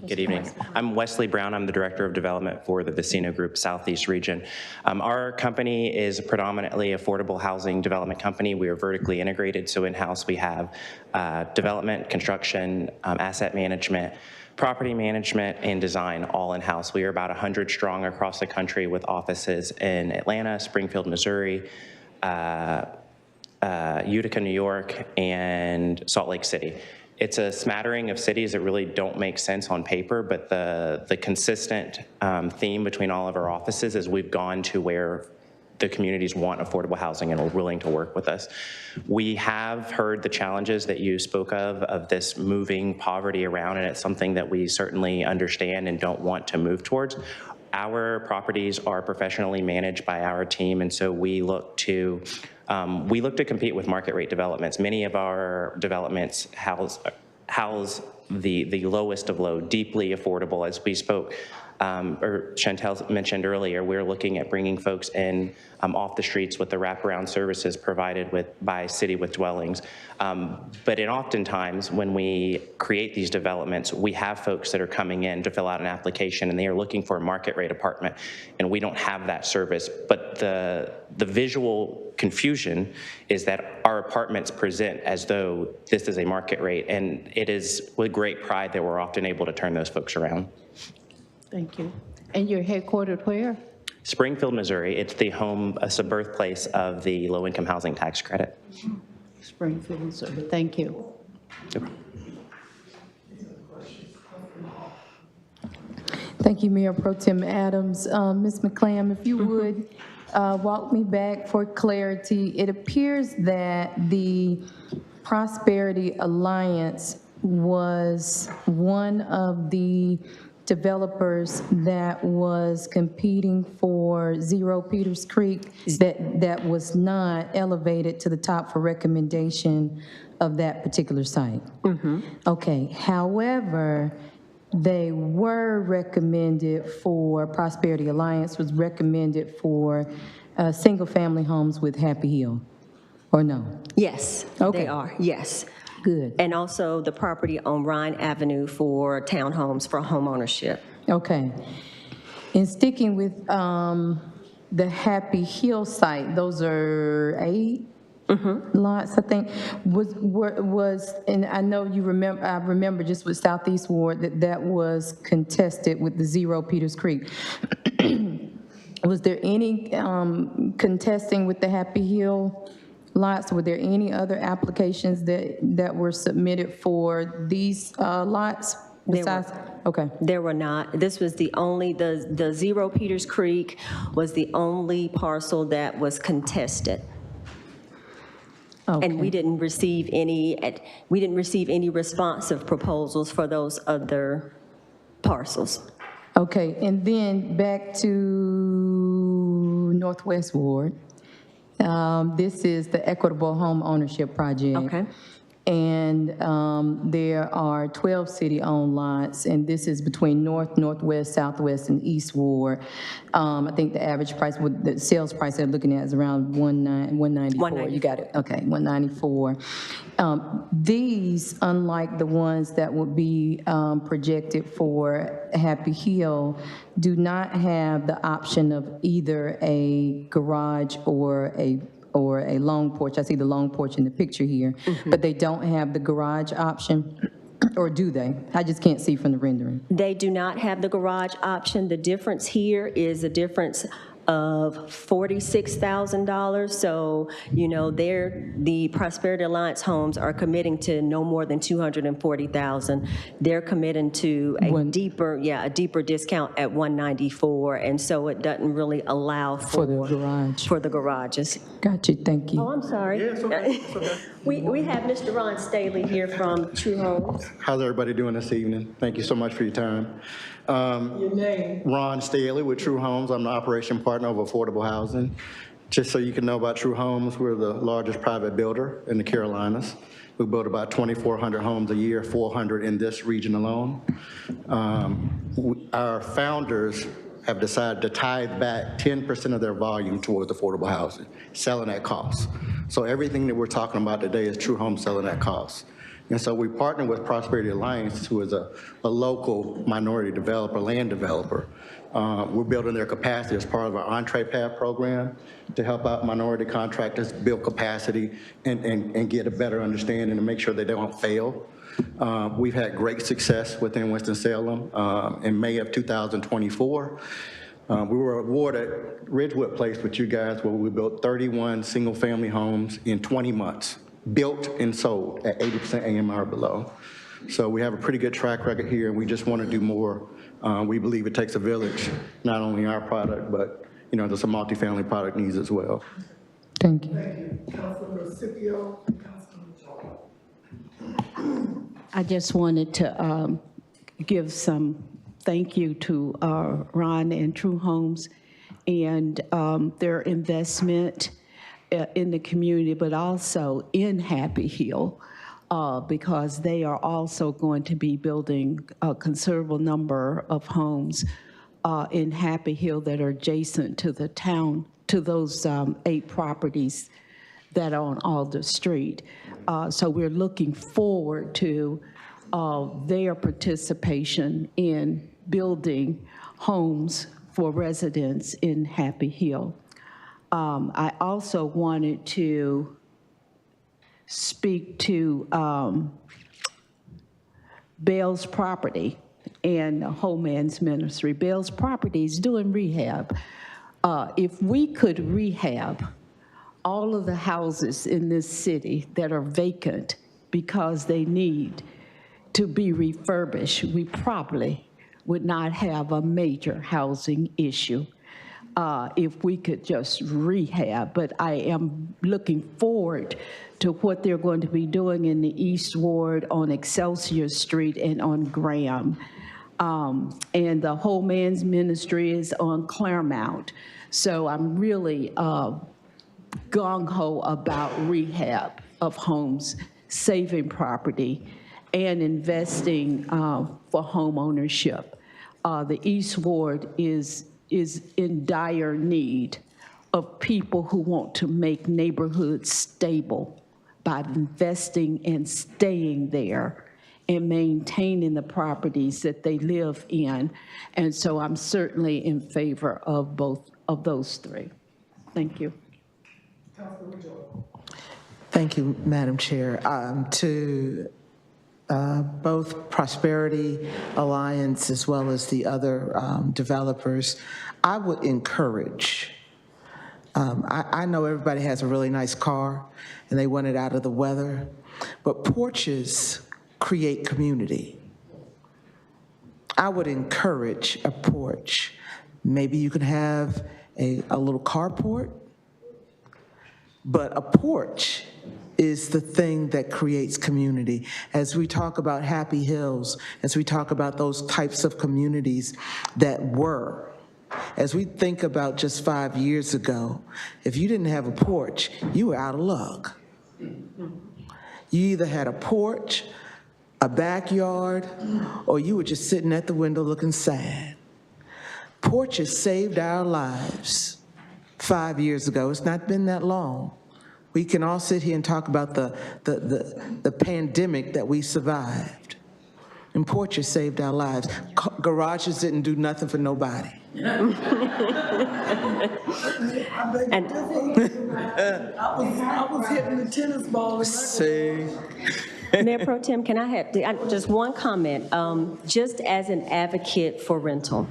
Good evening. I'm Wesley Brown. I'm the Director of Development for the Vicino Group Southeast Region. Our company is a predominantly affordable housing development company. We are vertically integrated, so in-house we have development, construction, asset management, property management, and design all in-house. We are about 100 strong across the country with offices in Atlanta, Springfield, Missouri, Utica, New York, and Salt Lake City. It's a smattering of cities that really don't make sense on paper, but the consistent theme between all of our offices is we've gone to where the communities want affordable housing and are willing to work with us. We have heard the challenges that you spoke of this moving poverty around, and it's something that we certainly understand and don't want to move towards. Our properties are professionally managed by our team, and so we look to compete with market rate developments. Many of our developments house the lowest of low, deeply affordable. As we spoke, or Chantel mentioned earlier, we're looking at bringing folks in off the streets with the wraparound services provided by Citywood Dwellings. But oftentimes when we create these developments, we have folks that are coming in to fill out an application and they are looking for a market rate apartment, and we don't have that service. But the visual confusion is that our apartments present as though this is a market rate, and it is with great pride that we're often able to turn those folks around. Thank you. And you're headquartered where? Springfield, Missouri. It's the birthplace of the low-income housing tax credit. Springfield, Missouri. Thank you. Thank you, Mayor Pro Tem Adams. Ms. McClam, if you would walk me back for clarity. It appears that the Prosperity Alliance was one of the developers that was competing for 0 Peters Creek that was not elevated to the top for recommendation of that particular site. Okay, however, they were recommended for, Prosperity Alliance was recommended for single-family homes with Happy Hill, or no? Yes, Okay. they are, yes. Good. And also the property on Rhine Avenue for townhomes for home ownership. Okay. In sticking with the Happy Hill site, those are 8 lots, I think. And I know you remember, I remember just with Southeast Ward that was contested with the 0 Peters Creek. Was there any contesting with the Happy Hill lots? Were there any other applications that were submitted for these lots besides? Okay. There were not. This was the only, the Zero Peters Creek was the only parcel that was contested. And we didn't receive any responsive proposals for those other parcels. Okay, and then back to Northwest Ward. This is the Equitable Home Ownership Project. Okay. And there are 12 city-owned lots, and this is between North, Northwest, Southwest, and East Ward. I think the average price, the sales price they're looking at is around 194. You got it, okay, 194. These, unlike the ones that would be projected for Happy Hill, do not have the option of either a garage or a long porch. I see the long porch in the picture here, but they don't have the garage option, or do they? I just can't see from the rendering. They do not have the garage option. The difference here is a difference of $46,000. So, you know, the Prosperity Alliance homes are committing to no more than $240,000. They're committing to a deeper discount at $194, and so it doesn't really allow for the garage. For the garages. Got you, thank you. Oh, I'm sorry. Yeah, it's okay. It's okay. We have Mr. Ron Staley here from True Homes. How's everybody doing this evening? Thank you so much for your time. Your name? Ron Staley with True Homes. I'm the operation partner of Affordable Housing. Just so you can know about True Homes, we're the largest private builder in the Carolinas. We build about 2,400 homes a year, 400 in this region alone. Our founders have decided to tithe back 10% of their volume towards affordable housing, selling at cost. So everything that we're talking about today is True Homes selling at cost. And so we partner with Prosperity Alliance, who is a local minority developer, land developer. We're building their capacity as part of our Entree Path program to help out minority contractors build capacity and get a better understanding and make sure they don't fail. We've had great success within Winston-Salem. In May of 2024, we were awarded Ridgewood Place with you guys, where we built 31 single-family homes in 20 months. Built and sold at 80% AMR below. So we have a pretty good track record here, and we just want to do more. We believe it takes a village, not only our product, but you know, there's some multifamily product needs as well. Thank you. Thank you. Councilman Scipio, Councilman. I just wanted to give some thank you to Ron and True Homes and their investment in the community, but also in Happy Hill, because they are also going to be building a considerable number of homes in Happy Hill that are adjacent to the town, to those 8 properties that are on Alder Street. So we're looking forward to their participation in building homes for residents in Happy Hill. I also wanted to speak to Bell's Property and Whole Man's Ministry. Bell's Property is doing rehab. If we could rehab all of the houses in this city that are vacant because they need to be refurbished, we probably would not have a major housing issue. If we could just rehab, but I am looking forward to what they're going to be doing in the East Ward on Excelsior Street and on Graham. And the Whole Man's Ministry is on Claremont. So I'm really gung-ho about rehab of homes, saving property, and investing for home ownership. The East Ward is in dire need of people who want to make neighborhoods stable by investing and staying there and maintaining the properties that they live in. And so I'm certainly in favor of both of those 3. Thank you. Thank you, Madam Chair. To both Prosperity Alliance as well as the other developers, I would encourage, I know everybody has a really nice car and they want it out of the weather, but porches create community. I would encourage a porch. Maybe you can have a little carport, but a porch is the thing that creates community. As we talk about Happy Hills, as we talk about those types of communities that were, as we think about just 5 years ago, if you didn't have a porch, you were out of luck. You either had a porch, a backyard, or you were just sitting at the window looking sad. Porches saved our lives 5 years ago. It's not been that long. We can all sit here and talk about the pandemic that we survived. And porches saved our lives. Garages didn't do nothing for nobody. I was hitting the tennis ball. See? Mayor Pro Tem, can I have just one comment? Just as an advocate for rental,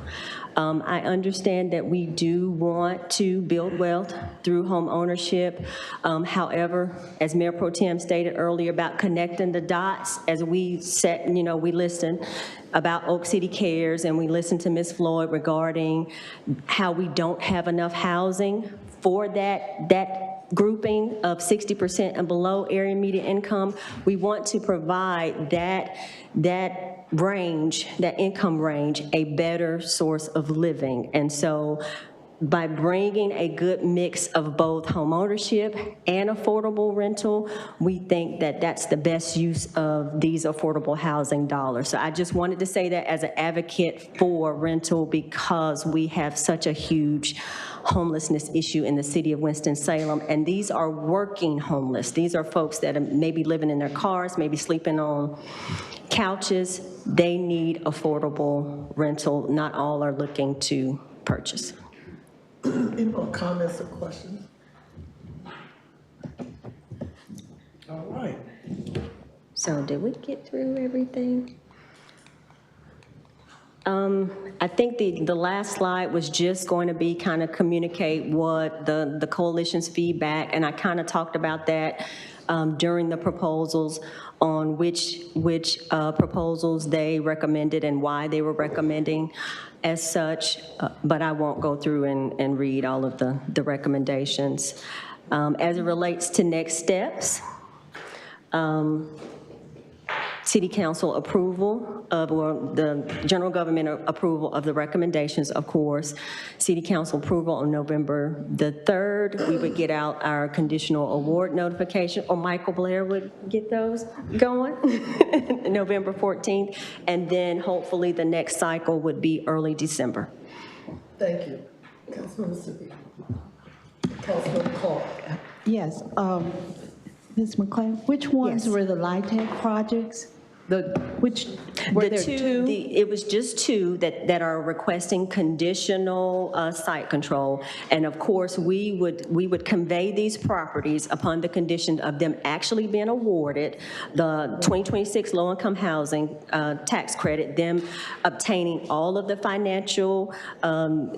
I understand that we do want to build wealth through home ownership. However, as Mayor Pro Tem stated earlier about connecting the dots, as we we listen about Oak City Cares, and we listen to Ms. Floyd regarding how we don't have enough housing for that grouping of 60% and below area median income. We want to provide that range, that income range, a better source of living. And so by bringing a good mix of both home ownership and affordable rental, we think that that's the best use of these affordable housing dollars. So I just wanted to say that as an advocate for rental, because we have such a huge homelessness issue in the city of Winston-Salem, and these are working homeless. These are folks that are maybe living in their cars, maybe sleeping on couches. They need affordable rental. Not all are looking to purchase. Any more comments or questions? All right. So did we get through everything? I think the last slide was just going to be kind of communicate what the coalition's feedback, and I kind of talked about that during the proposals on which proposals they recommended and why they were recommending as such, but I won't go through and read all of the recommendations. As it relates to next steps, City Council approval of, or the general government approval of the recommendations, of course. City Council approval on November the 3rd. We would get out our conditional award notification, or Michael Blair would get those going, November 14th. And then hopefully the next cycle would be early December. Thank you. Councilmember Sippy. Councilmember Clark. Yes, Ms. McClain, which ones were the LIHTC projects? Which, were there two? It was just two that are requesting conditional site control. And of course, we would convey these properties upon the condition of them actually being awarded the 2026 low-income housing tax credit, them obtaining all of the financial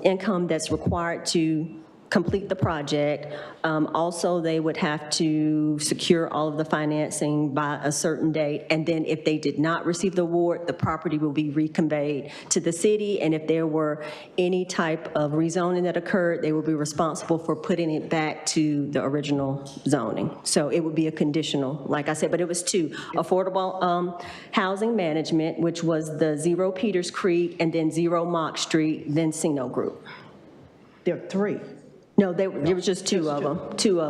income that's required to complete the project. Also, they would have to secure all of the financing by a certain date, and then if they did not receive the award, the property will be reconveyed to the city, and if there were any type of rezoning that occurred, they would be responsible for putting it back to the original zoning. So it would be a conditional, like I said, but it was two: affordable housing management, which was the 0 Peters Creek, and then 0 Mock Street, then Sino Group. There are three. No, there was just two of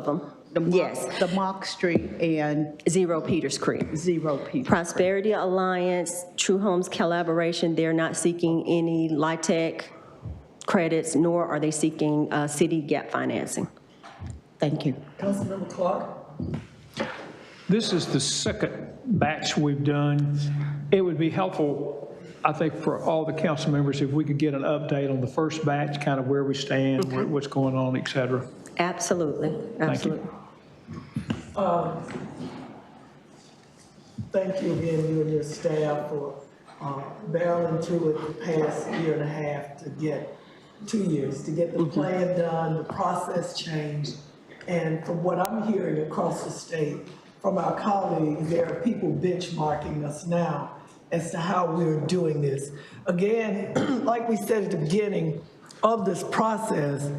them. Yes. The Mock Street and 0 Peters Creek. 0 Peters. Prosperity Alliance, True Homes Collaboration, they're not seeking any LIHTC credits, nor are they seeking city gap financing. Thank you. Councilmember Clark. This is the second batch we've done. It would be helpful, I think, for all the council members, if we could get an update on the first batch, kind of where we stand, what's going on, et cetera. Absolutely, absolutely. Thank you again, you and your staff, for barreling through it the past year and a half to get 2 years, to get the plan done, the process changed. And from what I'm hearing across the state from our colleagues, there are people benchmarking us now as to how we're doing this. Again, like we said at the beginning of this process,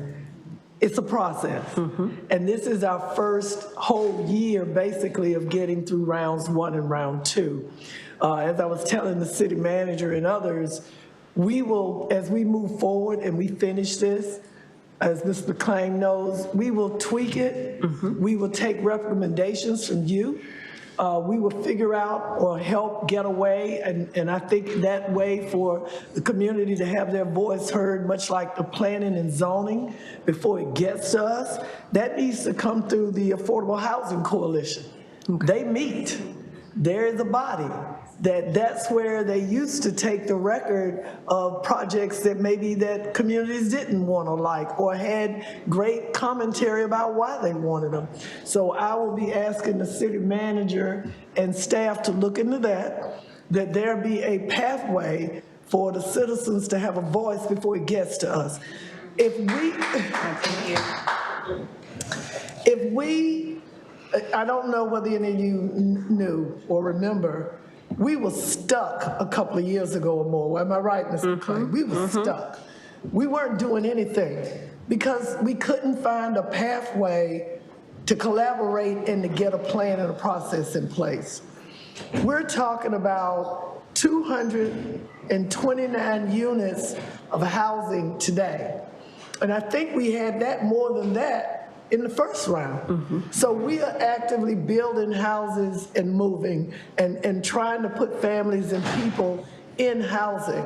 it's a process. And this is our first whole year, basically, of getting through rounds 1 and round 2. As I was telling the city manager and others, we will, as we move forward and we finish this, as Mr. McClain knows, we will tweak it. We will take recommendations from you. We will figure out or help get a way, and I think that way for the community to have their voice heard, much like the planning and zoning, before it gets to us, that needs to come through the Affordable Housing Coalition. They meet. There is a body that's where they used to take the record of projects that maybe that communities didn't want to like or had great commentary about why they wanted them. So I will be asking the city manager and staff to look into that there be a pathway for the citizens to have a voice before it gets to us. If we, I don't know whether any of you knew or remember, we were stuck a couple of years ago or more. Am I right, Mr. Clay? We were stuck. We weren't doing anything because we couldn't find a pathway to collaborate and to get a plan and a process in place. We're talking about 229 units of housing today. And I think we had that more than that in the first round. So we are actively building houses and moving and trying to put families and people in housing.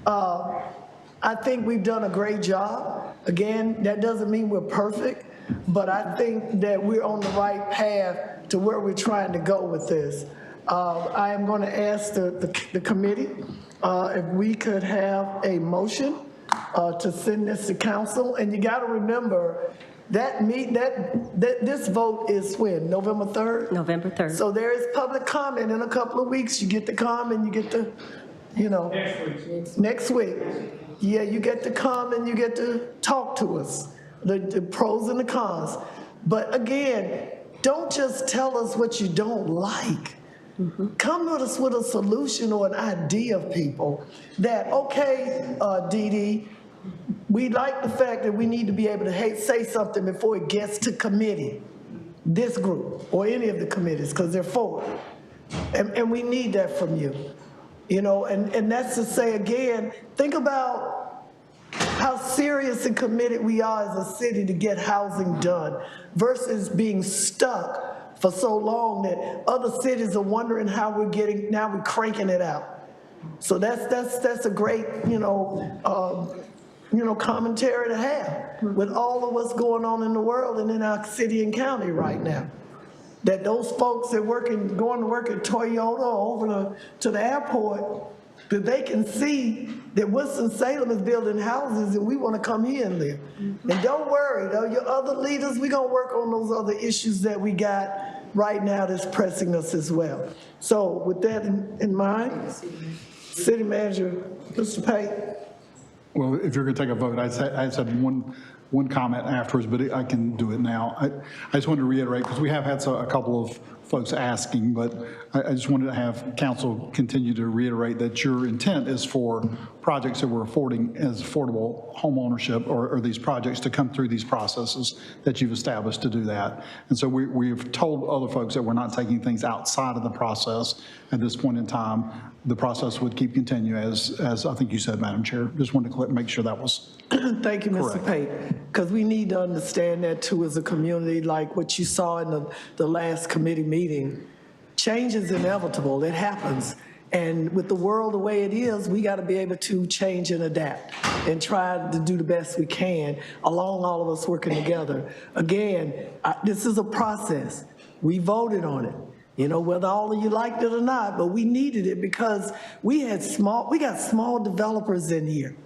I think we've done a great job. Again, that doesn't mean we're perfect, but I think that we're on the right path to where we're trying to go with this. I am going to ask the committee if we could have a motion to send this to council. And you got to remember, this vote is when? November 3rd? November 3rd. So there is public comment in a couple of weeks. You get to come and you get to, you know. Next week. Yeah, you get to come and you get to talk to us, the pros and the cons. But again, don't just tell us what you don't like. Come to us with a solution or an idea of people that, okay, Dee Dee, we like the fact that we need to be able to say something before it gets to committee, this group, or any of the committees, because they're forward. And we need that from you. You know, and that's to say, again, think about how serious and committed we are as a city to get housing done versus being stuck for so long that other cities are wondering how we're cranking it out. So that's a great, commentary to have with all of what's going on in the world and in our city and county right now. That those folks that going to work at Toyota or over to the airport, that they can see that Winston-Salem is building houses and we want to come here and live. And don't worry, though, your other leaders, we're going to work on those other issues that we got right now that's pressing us as well. So with that in mind, City Manager, Mr. Pate. Well, if you're going to take a vote, I just had one comment afterwards, but I can do it now. I just wanted to reiterate, because we have had a couple of folks asking, but I just wanted to have council continue to reiterate that your intent is for projects that we're affording as affordable home ownership or these projects to come through these processes that you've established to do that. And so we've told other folks that we're not taking things outside of the process at this point in time. The process would keep continue as I think you said, Madam Chair. Just wanted to make sure that was Thank you, Mr. Pate, because we need to understand that too as a community, like what you saw in the last committee meeting. Change is inevitable, it happens. And with the world the way it is, we got to be able to change and adapt and try to do the best we can, along all of us working together. Again, this is a process. We voted on it. Whether all of you liked it or not, but we needed it because we got small developers in here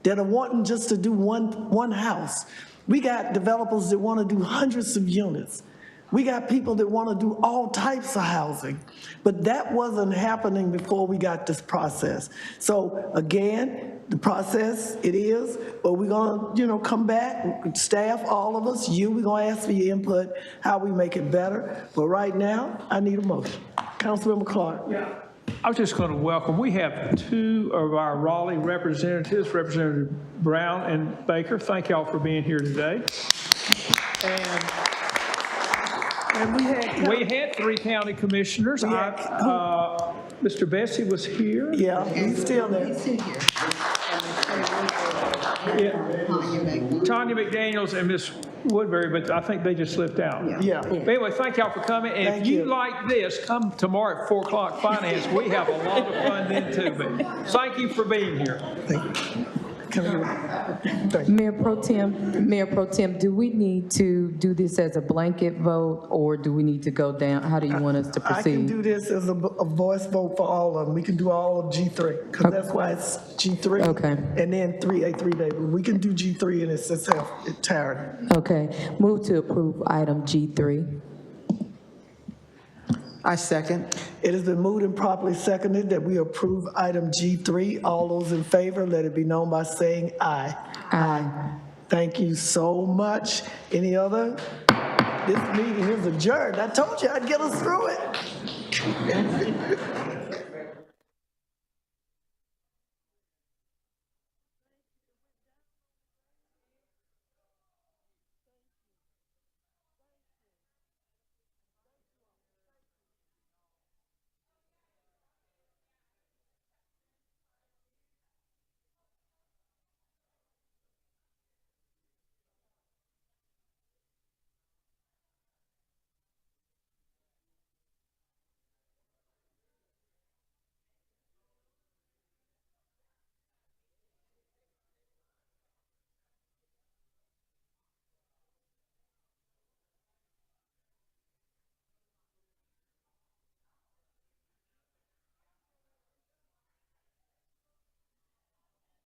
that are wanting just to do one house. We got developers that want to do hundreds of units. We got people that want to do all types of housing, but that wasn't happening before we got this process. So again, the process, it is, but we're gonna, come back, staff, all of us, we're gonna ask for your input, how we make it better. But right now, I need a motion. Councilmember Clark. Yeah, I was just going to welcome, we have two of our Raleigh representatives, Representative Brown and Baker. Thank y'all for being here today. And we had 3 county commissioners. Mr. Bessie was here. Yeah, he's still there. Tanya McDaniels and Ms. Woodbury, but I think they just slipped out. Yeah. But anyway, thank y'all for coming. And Thank if you you. like this, come tomorrow at 4 o'clock finance. We have a lot of fun then too. But thank you for being here. Mayor Pro Tem, do we need to do this as a blanket vote, or do we need to go down? How do you want us to I can proceed? do this as a voice vote for all of them. We can do all of G3, because that's why it's G3. Okay. And then a 3-day. We can do G3 and it's just have it tired. Okay, move to approve item G3. I second. It has been moved and properly seconded that we approve item G3. All those in favor, let it be known by saying aye. Aye. Thank you so much. Any other? This meeting is adjourned. I told you I'd get us through it.